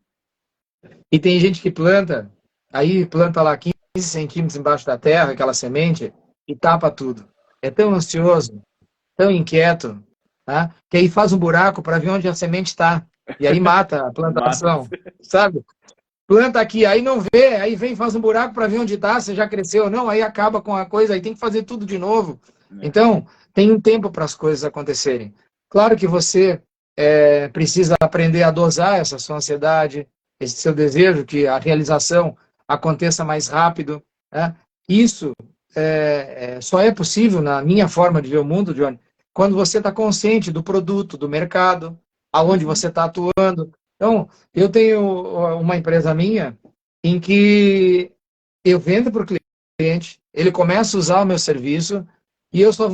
E tem gente que planta, aí planta lá 15 centímetros embaixo da terra, aquela semente, e tapa tudo. É tão ansioso, tão inquieto, tá? Que aí faz um buraco para ver onde a semente está. E aí mata a plantação, sabe? Planta aqui, aí não vê, aí vem faz um buraco para ver onde está, se já cresceu ou não, aí acaba com a coisa, aí tem que fazer tudo de novo. Então, tem um tempo para as coisas acontecerem. Claro que você precisa aprender a dosar essa sua ansiedade, esse seu desejo que a realização aconteça mais rápido. Né? Isso só é possível, na minha forma de ver o mundo, Johnny, quando você está consciente do produto, do mercado, aonde você está atuando. Então, eu tenho uma empresa minha em que eu vendo para o cliente, ele começa a usar o meu serviço e eu só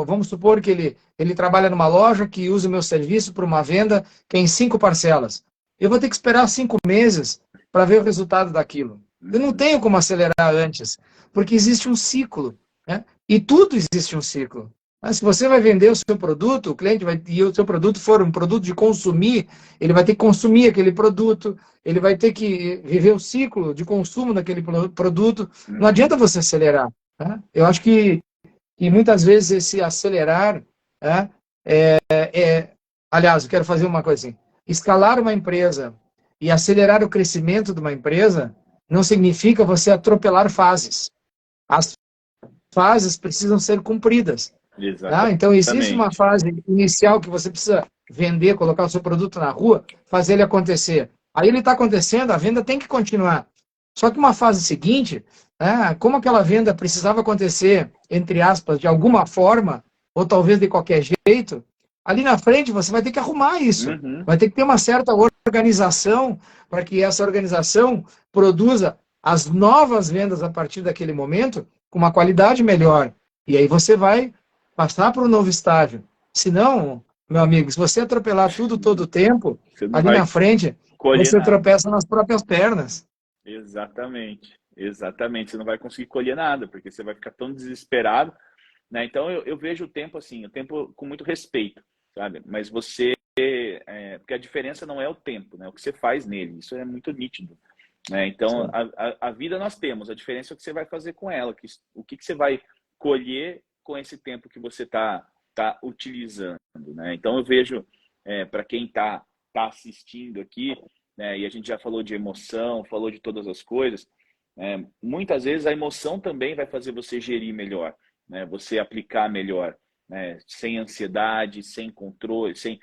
vamos supor que ele trabalha numa loja que usa o meu serviço para uma venda que é em 5 parcelas. Eu vou ter que esperar 5 meses para ver o resultado daquilo. Eu não tenho como acelerar antes, porque existe um ciclo, né? E tudo existe um ciclo. Mas se você vai vender o seu produto, o cliente e o seu produto for um produto de consumir, ele vai ter que consumir aquele produto, ele vai ter que viver o ciclo de consumo daquele produto. Não adianta você acelerar. Né? Eu acho que muitas vezes esse acelerar Aliás, eu quero fazer uma coisa assim. Escalar uma empresa e acelerar o crescimento de uma empresa não significa você atropelar fases. As fases precisam ser cumpridas. Tá? Então, existe uma Exatamente. fase inicial que você precisa vender, colocar o seu produto na rua, fazer ele acontecer. Aí ele está acontecendo, a venda tem que continuar. Só que uma fase seguinte, né, como aquela venda precisava acontecer, entre aspas, de alguma forma, ou talvez de qualquer jeito, ali na frente você vai ter que arrumar isso. Uhum. Vai ter que ter uma certa organização para que essa organização produza as novas vendas a partir daquele momento com uma qualidade melhor. E aí você vai passar para um novo estágio. Se não, meu amigo, se você atropelar tudo todo o tempo, Você não ali vai na frente, colher você nada. tropeça nas próprias pernas. Exatamente. Exatamente. Você não vai conseguir colher nada, porque você vai ficar tão desesperado, né? Então eu vejo o tempo assim, o tempo com muito respeito, sabe? Mas você, porque a diferença não é o tempo, né? O que você faz nele, isso é muito nítido, né? Então Sim. a vida nós temos, a diferença é o que você vai fazer com ela, o que você vai colher com esse tempo que você tá utilizando, né? Então eu vejo, para quem tá assistindo aqui, né? E a gente já falou de emoção, falou de todas as coisas, muitas vezes a emoção também vai fazer você gerir melhor, né? Você aplicar melhor, né? Sem ansiedade, sem controle, sem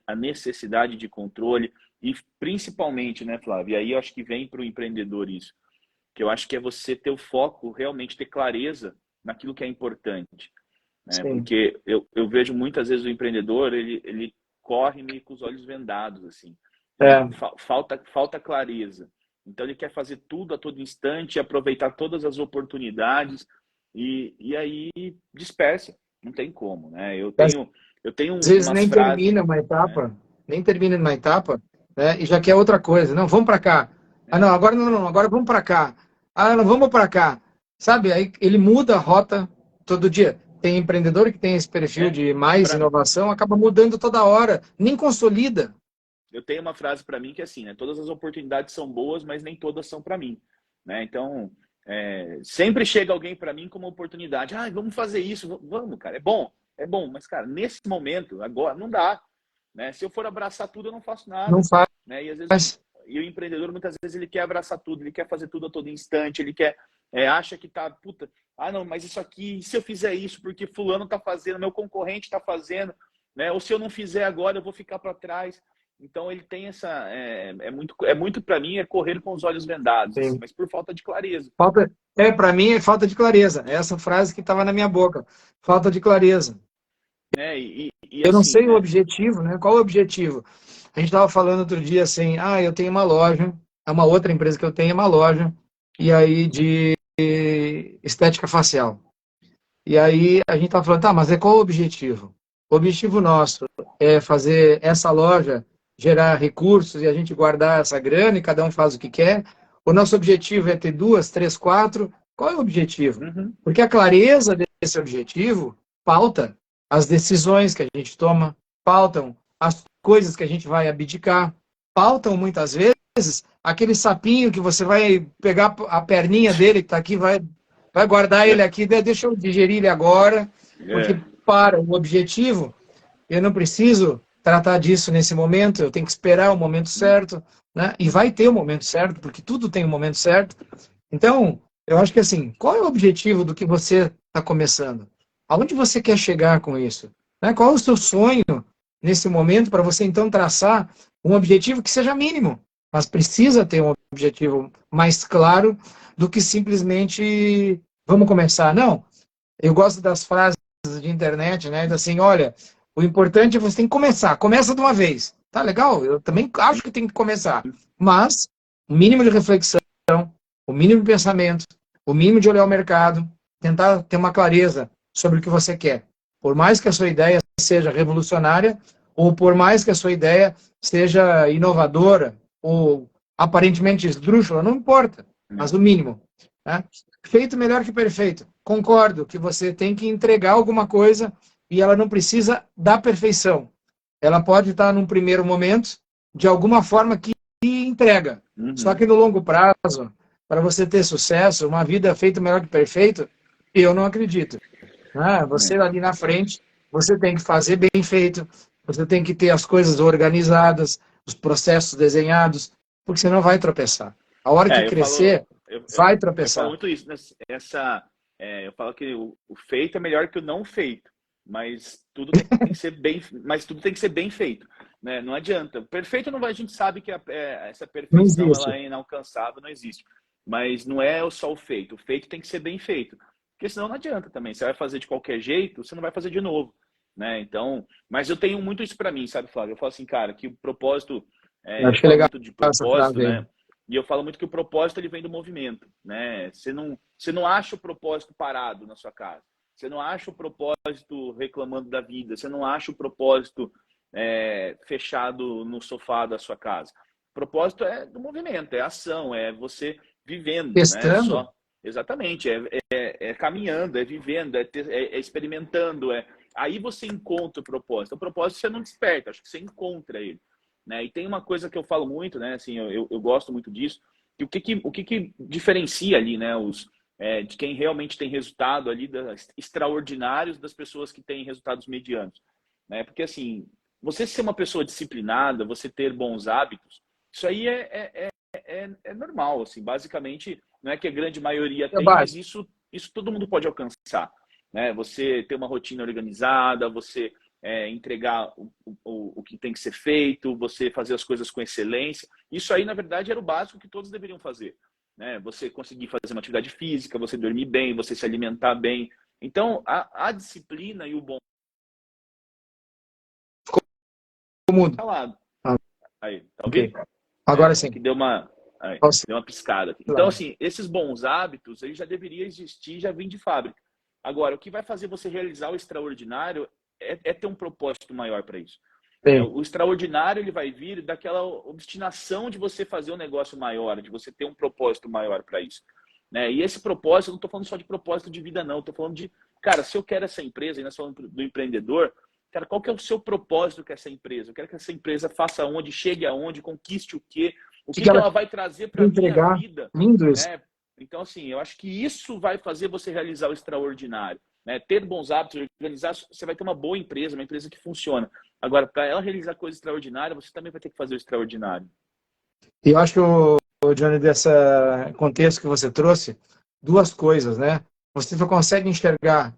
a necessidade de controle e principalmente, né, Flávio? E aí eu acho que vem para o empreendedor isso, que eu acho que é você ter o foco, realmente ter clareza naquilo que é importante, né? Sim. Porque eu vejo muitas vezes o empreendedor, ele corre meio com os olhos vendados, assim. É. Falta clareza. Então ele quer fazer tudo a todo instante, aproveitar todas as oportunidades e aí dispersa. Não tem como, né? Eu tenho Às vezes umas nem frases, termina uma né? etapa, nem termina uma etapa, né, e já quer outra coisa. Não, vamos para cá. Ah, não, É, agora não, não, agora vamos para cá. Ah, não, vamos para cá. Sabe, aí ele muda a rota todo dia. Tem empreendedor que tem esse perfil é. de mais Pra, inovação, acaba mudando toda hora, nem consolida. eu tenho uma frase para mim que é assim, né? Todas as oportunidades são boas, mas nem todas são para mim, né? Então, sempre chega alguém para mim com uma oportunidade. Ah, vamos fazer isso, vamos, cara. É bom, mas cara, nesse momento, agora não dá, né? Se eu for abraçar tudo, eu não faço Não nada, né? E às vezes faz. o empreendedor muitas vezes ele quer abraçar tudo, ele quer fazer tudo a todo instante, ele quer acha que tá, puta, ah não, mas isso aqui, se eu fizer isso porque fulano tá fazendo, meu concorrente tá fazendo, né? Ou se eu não fizer agora, eu vou ficar para trás. Então ele tem essa é muito para mim é correr com os olhos vendados, assim, Sim. mas por falta de clareza, Para mim é falta de clareza. Essa frase que estava na minha boca. Falta de clareza. né? E Eu não assim, sei o né? objetivo, né? Qual o objetivo? A gente estava falando outro dia assim, eu tenho uma loja, é uma outra empresa que eu tenho, é uma loja, e aí de estética facial. E aí a gente estava falando, tá, mas qual o objetivo? O objetivo nosso é fazer essa loja gerar recursos e a gente guardar essa grana e cada um faz o que quer. O nosso objetivo é ter duas, três, quatro. Qual é o objetivo? Uhum, Porque a clareza desse objetivo pauta as decisões que a gente toma, pautam as coisas que a gente vai abdicar, pautam muitas vezes aquele sapinho que você vai pegar a perninha dele que está aqui, vai guardar ele aqui, deixa eu digerir ele agora, porque é, para o objetivo, eu não preciso tratar disso nesse momento, eu tenho que esperar o momento certo, né? E vai ter o momento certo, porque tudo tem o momento certo. Então, eu acho que assim, qual é o objetivo do que você está começando? Aonde você quer chegar com isso? Né? Qual é o seu sonho nesse momento para você então traçar um objetivo que seja mínimo, mas precisa ter um objetivo mais claro do que simplesmente vamos começar. Não, eu gosto das frases de internet, né? Assim, olha, o importante é você tem que começar. Começa de uma vez. Tá legal? Eu também acho que tem que começar. Mas o mínimo de reflexão, o mínimo de pensamento, o mínimo de olhar o mercado, tentar ter uma clareza sobre o que você quer. Por mais que a sua ideia seja revolucionária, ou por mais que a sua ideia seja inovadora, ou aparentemente esdrúxula, não importa, mas o mínimo. Né? Feito melhor que perfeito. Concordo que você tem que entregar alguma coisa e ela não precisa da perfeição. Ela pode estar num primeiro momento, de alguma forma que entrega. Só uhum, que no longo prazo, para você ter sucesso, uma vida feita melhor que perfeito, eu não acredito. Você é. ali na frente você tem que fazer bem feito, você tem que ter as coisas organizadas, os processos desenhados, porque senão vai tropeçar. A hora que É, crescer, vai eu falo tropeçar. muito isso, né? Eu falo que o feito é melhor que o não feito, mas tudo tem que ser bem, mas tudo tem que ser bem feito, né? Não adianta. Perfeito não vai, a gente sabe que essa Não perfeição existe. ela é inalcançável, não existe. Mas não é só o feito tem que ser bem feito, porque senão não adianta também. Você vai fazer de qualquer jeito, você não vai fazer de novo, né? Então, mas eu tenho muito isso para mim, sabe, Flávio? Eu falo assim, cara, que o propósito, Eu eu acho que é falo legal muito de essa propósito, frase aí. né? E eu falo muito que o propósito ele vem do movimento, né? Você não acha o propósito parado na sua casa. Você não acha o propósito reclamando da vida. Você não acha o propósito fechado no sofá da sua casa. O propósito é do movimento, é ação, é você vivendo, né? Testando, Exatamente, é caminhando, é vivendo, é experimentando. Aí você encontra o propósito. O propósito você não desperta, acho que você encontra ele. Né? E tem uma coisa que eu falo muito, né? Assim, eu gosto muito disso. E o que diferencia ali, né? De quem realmente tem resultado ali, extraordinários das pessoas que têm resultados medianos. Né? Porque, assim, você ser uma pessoa disciplinada, você ter bons hábitos, isso aí é normal, assim. Basicamente, não é que a grande maioria é tem, mas básico. isso todo mundo pode alcançar. Né? Você ter uma rotina organizada, você entregar o que tem que ser feito, você fazer as coisas com excelência. Isso aí, na verdade, era o básico que todos deveriam fazer. Né? Você conseguir fazer uma atividade física, você dormir bem, você se alimentar bem. Então, a disciplina e o bom Mudo. calado. Ah, Aí, tá ok. ouvindo? Agora sim. Que deu uma, Posso deu uma piscada aqui. Então, falar? assim, esses bons hábitos, eles já deveriam existir, já vêm de fábrica. Agora, o que vai fazer você realizar o extraordinário é ter um propósito maior para isso. Bem, O extraordinário ele vai vir daquela obstinação de você fazer um negócio maior, de você ter um propósito maior para isso. Né? E esse propósito, eu não estou falando só de propósito de vida, não. Estou falando de, cara, se eu quero essa empresa, e nós falamos do empreendedor, cara, qual que é o seu propósito com essa empresa? Eu quero que essa empresa faça onde, chegue aonde, conquiste o quê, o o que que ela ela vai trazer para quer a minha entregar? vida, Lindo isso. né? Então, assim, eu acho que isso vai fazer você realizar o extraordinário. Né? Ter bons hábitos, organizar, você vai ter uma boa empresa, uma empresa que funciona. Agora, para ela realizar coisa extraordinária, você também vai ter que fazer o extraordinário. E eu acho que, Johnny, desse contexto que você trouxe, duas coisas, né? Você só consegue enxergar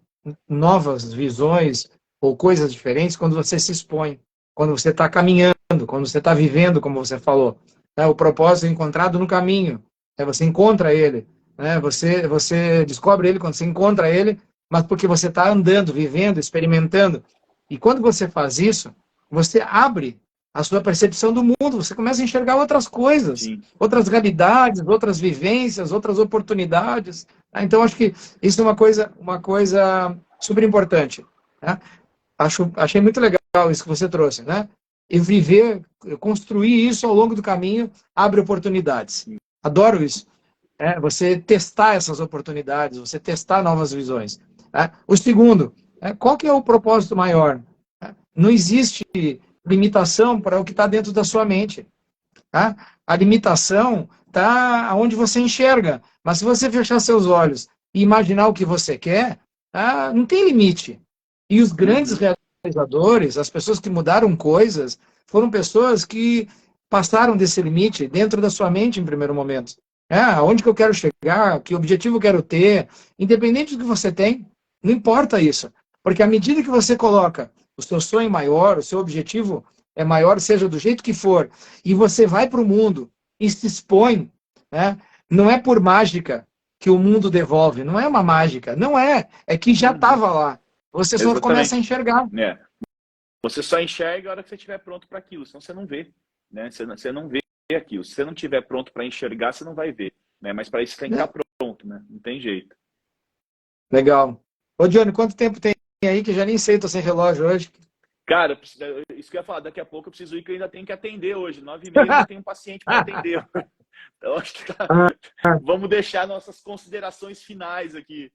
novas visões ou coisas diferentes quando você se expõe, quando você está caminhando, quando você está vivendo, como você falou. Né? O propósito é encontrado no caminho. Né? Você encontra ele. Né? Você descobre ele quando você encontra ele, mas porque você está andando, vivendo, experimentando. E quando você faz isso, você abre a sua percepção do mundo, você começa a enxergar outras coisas, Sim. outras realidades, outras vivências, outras oportunidades. Então, acho que isso é uma coisa super importante. Né? Achei muito legal isso que você trouxe, né? E viver, construir isso ao longo do caminho abre oportunidades. Adoro isso. Né? Você testar essas oportunidades, você testar novas visões. Né? O segundo, qual que é o propósito maior? Não existe limitação para o que está dentro da sua mente. Tá? A limitação está onde você enxerga. Mas se você fechar seus olhos e imaginar o que você quer, não tem limite. E os grandes realizadores, as pessoas que mudaram coisas, foram pessoas que passaram desse limite dentro da sua mente em primeiro momento. Aonde que eu quero chegar, que objetivo eu quero ter, independente do que você tem, não importa isso. Porque à medida que você coloca o seu sonho maior, o seu objetivo é maior, seja do jeito que for, e você vai para o mundo e se expõe, né? Não é por mágica que o mundo devolve, não é uma mágica, não é, é que já estava lá. Você só começa a Exatamente. enxergar. Você só enxerga a hora que você estiver pronto para aquilo, senão você não vê. Né? Você não vê aquilo. Se você não estiver pronto para enxergar, você não vai ver. Né? Mas para isso você tem que estar pronto, né? Não tem jeito. Legal. Ô, Johnny, quanto tempo tem aí que eu já nem sei, tô sem relógio hoje. Cara, isso que eu ia falar, daqui a pouco eu preciso ir, que eu ainda tenho que atender hoje. 9h30 eu ainda tenho um paciente para atender. Então, acho que tá. Vamos deixar nossas considerações finais aqui.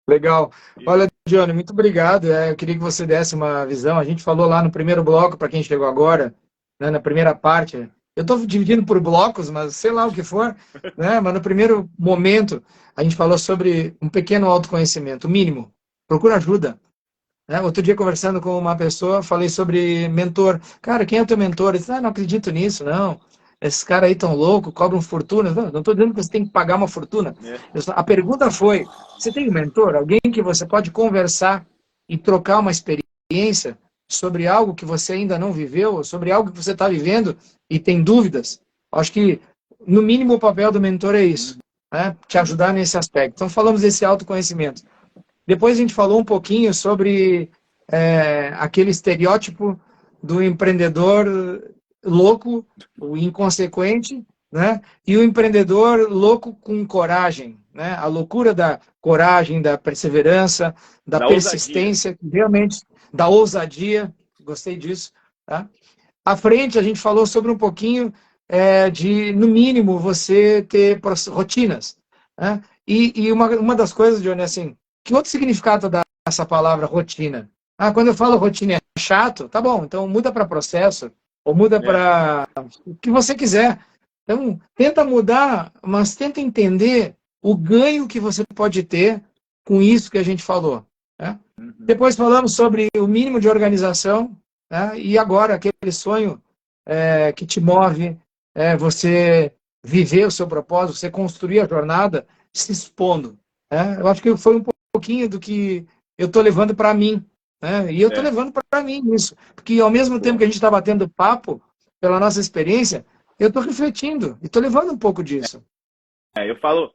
Legal. Olha, Johnny, muito obrigado. Eu queria que você desse uma visão. A gente falou lá no primeiro bloco, para quem chegou agora, né, na primeira parte. Eu estou dividindo por blocos, mas sei lá o que for. Né? Mas no primeiro momento, a gente falou sobre um pequeno autoconhecimento, o mínimo. Procura ajuda. né? Outro dia, conversando com uma pessoa, falei sobre mentor. Cara, quem é o teu mentor? Ele disse, não acredito nisso, não. Esses caras aí tão loucos, cobram fortuna. Não estou dizendo que você tem que pagar uma fortuna. A pergunta foi, você tem um mentor? Alguém que você pode conversar e trocar uma experiência sobre algo que você ainda não viveu, sobre algo que você está vivendo e tem dúvidas? Acho que, no mínimo, o papel do mentor é isso, né? Te ajudar nesse aspecto. Então, falamos desse autoconhecimento. Depois a gente falou um pouquinho sobre aquele estereótipo do empreendedor louco, o inconsequente, né? E o empreendedor louco com coragem, né? A loucura da coragem, da perseverança, da ousadia. persistência, realmente da ousadia. Gostei disso, tá? À frente a gente falou sobre um pouquinho de, no mínimo, você ter rotinas, né? E uma das coisas, Johnny, assim, que outro significado dá essa palavra rotina? Ah, quando eu falo rotina é chato, tá bom, então muda para processo, ou muda É, para o que você quiser. Então, tenta mudar, mas tenta entender o ganho que você pode ter com isso que a gente falou, né? Depois falamos sobre o mínimo de organização, né? E agora, aquele sonho que te move, você viver o seu propósito, você construir a jornada se expondo. Né? Eu acho que foi um pouquinho do que eu estou levando para mim. Né? E eu estou é. levando para mim isso. Porque ao mesmo tempo que Pô. a gente está batendo papo, pela nossa experiência, eu estou refletindo e estou levando um pouco disso. Eu falo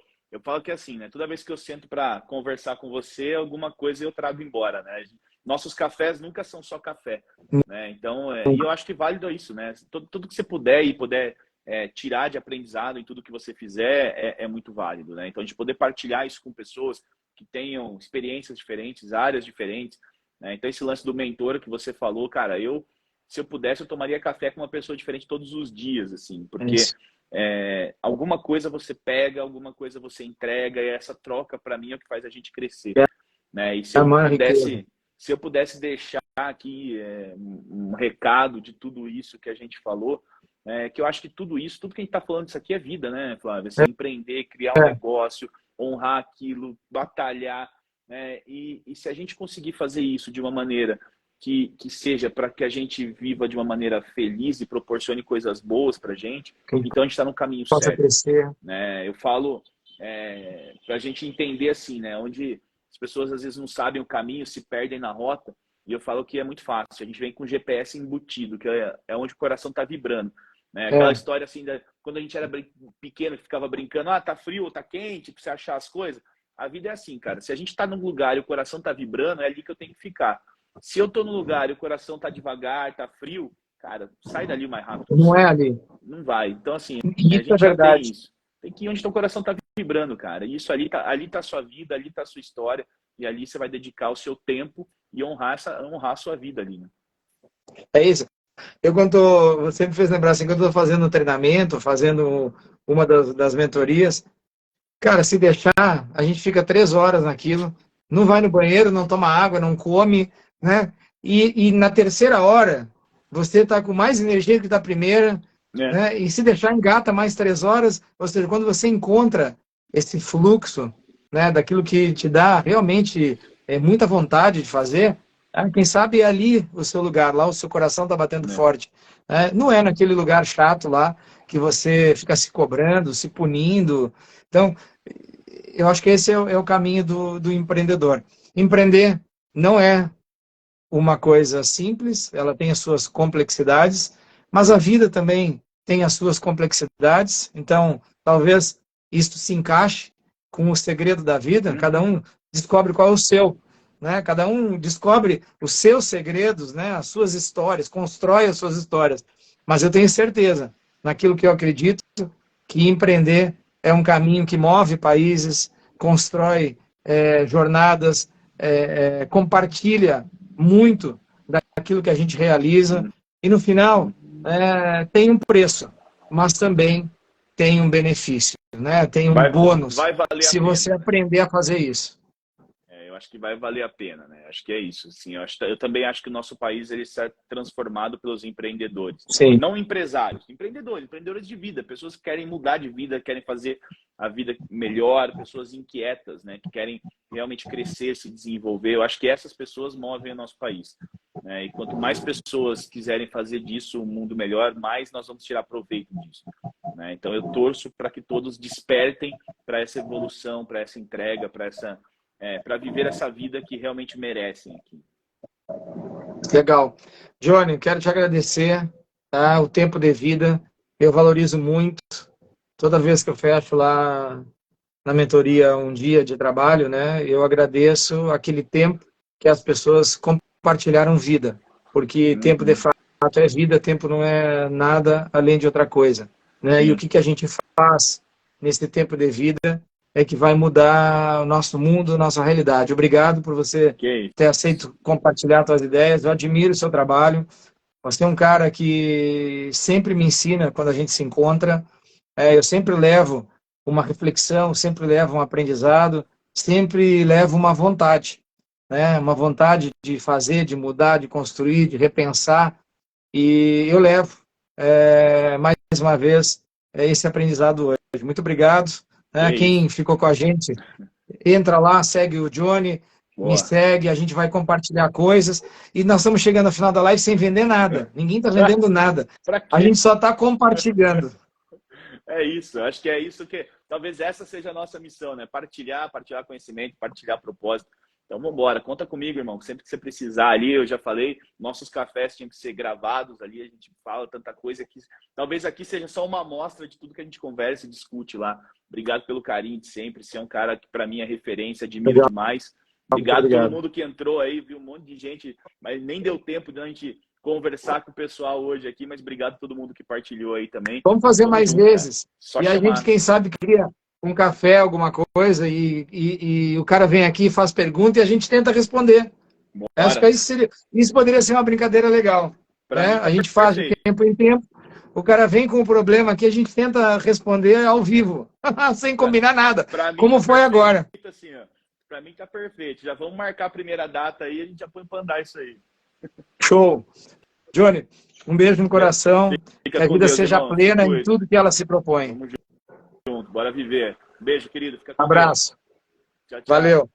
que assim, né? Toda vez que eu sento para conversar com você, alguma coisa eu trago embora, né? Nossos cafés nunca são só café, né? Então, e eu acho que válido isso, né? Tudo que você puder e puder tirar de aprendizado em tudo que você fizer é muito válido, né? Então, a gente poder partilhar isso com pessoas que tenham experiências diferentes, áreas diferentes, né? Então, esse lance do mentor que você falou, cara, se eu pudesse, eu tomaria café com uma pessoa diferente todos os dias, assim, É porque isso. alguma coisa você pega, alguma coisa você entrega, e essa troca, para mim, é o que faz a gente crescer, né? E É a maior riqueza. se eu pudesse deixar aqui um recado de tudo isso que a gente falou, que eu acho que tudo isso, tudo que a gente está falando disso aqui é vida, né, Flávio? Assim, empreender, criar um É, negócio, honrar aquilo, batalhar, né? E se a gente conseguir fazer isso de uma maneira que seja para que a gente viva de uma maneira feliz e proporcione coisas boas para a gente, que então a gente está no caminho possa certo, crescer. né? Eu falo para a gente entender assim, né? Onde as pessoas às vezes não sabem o caminho, se perdem na rota, e eu falo que é muito fácil. A gente vem com o GPS embutido, que é onde o coração está vibrando, né? Aquela É, história assim, quando a gente era pequeno, que ficava brincando, tá frio, tá quente, pra você achar as coisas. A vida é assim, cara. Se a gente tá num lugar e o coração tá vibrando, é ali que eu tenho que ficar. Se eu tô no lugar e o coração tá devagar, tá frio, cara, sai dali o mais rápido não é possível. ali. Não vai. Então, assim, E a isso é gente já tem verdade. isso. Tem que ir onde teu coração tá vibrando, cara. E isso ali tá a sua vida, ali tá a sua história. E ali você vai dedicar o seu tempo e honrar a sua vida ali, né? É isso. Você me fez lembrar assim, quando eu estou fazendo um treinamento, fazendo uma das mentorias, cara, se deixar, a gente fica 3 horas naquilo, não vai no banheiro, não toma água, não come, né? E na terceira hora, você está com mais energia que da primeira, É, né? E se deixar, engata mais 3 horas, ou seja, quando você encontra esse fluxo, né, daquilo que te dá realmente muita vontade de fazer, quem sabe é ali o seu lugar, lá o seu coração está batendo né? forte. Né? Não é naquele lugar chato lá que você fica se cobrando, se punindo. Então, eu acho que esse é o caminho do empreendedor. Empreender não é uma coisa simples, ela tem as suas complexidades, mas a vida também tem as suas complexidades. Então, talvez isto se encaixe com o segredo da vida, cada Uhum. um descobre qual é o seu, né? Cada um descobre os seus segredos, né? As suas histórias, constrói as suas histórias. Mas eu tenho certeza, naquilo que eu acredito, que empreender é um caminho que move países, constrói jornadas, compartilha muito daquilo que a gente realiza Uhum. e no final tem um preço, mas também tem um benefício, né? Tem um Vai, bônus vai valer a se você pena, né? aprender a fazer isso. acho que vai valer a pena, né? Acho que é isso, assim. Eu também acho que o nosso país ele será transformado pelos empreendedores. Sim. Não empresários, empreendedores de vida, pessoas que querem mudar de vida, querem fazer a vida melhor, pessoas inquietas, né? Que querem realmente crescer, se desenvolver. Eu acho que essas pessoas movem o nosso país, né? E quanto mais pessoas quiserem fazer disso um mundo melhor, mais nós vamos tirar proveito disso, né? Então eu torço para que todos despertem para essa evolução, para essa entrega, para viver essa vida que realmente merecem aqui. Legal. Johnny, quero te agradecer, tá? O tempo de vida, eu valorizo muito. Toda vez que eu fecho lá na mentoria um dia de trabalho, né, eu agradeço aquele tempo que as pessoas compartilharam vida, porque tempo de fato é vida, tempo não é nada além de outra coisa, né? E o que a gente faz nesse tempo de vida é que vai mudar o nosso mundo, nossa realidade. Obrigado por você ter aceito compartilhar suas ideias, eu admiro o seu trabalho, você é um cara que sempre me ensina quando a gente se encontra. Eu sempre levo uma reflexão, sempre levo um aprendizado, sempre levo uma vontade, né? Uma vontade de fazer, de mudar, de construir, de repensar. E eu levo, mais uma vez, esse aprendizado hoje. Muito obrigado. Né? Quem ficou com a gente, entra lá, segue o Johnny, me segue, a gente vai compartilhar coisas. E nós estamos chegando ao final da live sem vender nada. Ninguém está vendendo nada. A gente só está compartilhando. É isso, acho que é isso que... Talvez essa seja a nossa missão, né? Partilhar conhecimento, partilhar propósito. Então, vamos embora. Conta comigo, irmão. Sempre que você precisar ali, eu já falei, nossos cafés tinham que ser gravados ali, a gente fala tanta coisa que... Talvez aqui seja só uma amostra de tudo que a gente conversa e discute lá. Obrigado pelo carinho de sempre. Você é um cara que, para mim, é referência, admiro demais. Obrigado a todo mundo que entrou aí, viu um monte de gente, mas nem deu tempo de a gente conversar com o pessoal hoje aqui, mas obrigado a todo mundo que partilhou aí também. Vamos fazer mais vezes. E a chamar. gente, quem sabe, cria um café, alguma coisa, e o cara vem aqui, faz pergunta e a gente tenta responder. Acho que isso poderia ser uma brincadeira legal. Né? A gente faz de tempo em tempo, o cara vem com o problema aqui, a gente tenta responder ao vivo, sem combinar nada, como foi agora. Assim, para mim tá perfeito. Já vamos marcar a primeira data aí, a gente já põe para andar isso aí. Show. Johnny, um beijo no coração, que a vida seja plena em tudo que ela se propõe. Vamos junto, bora viver. Beijo, querido. Fica com Abraço. Deus. Tchau, tchau. Valeu.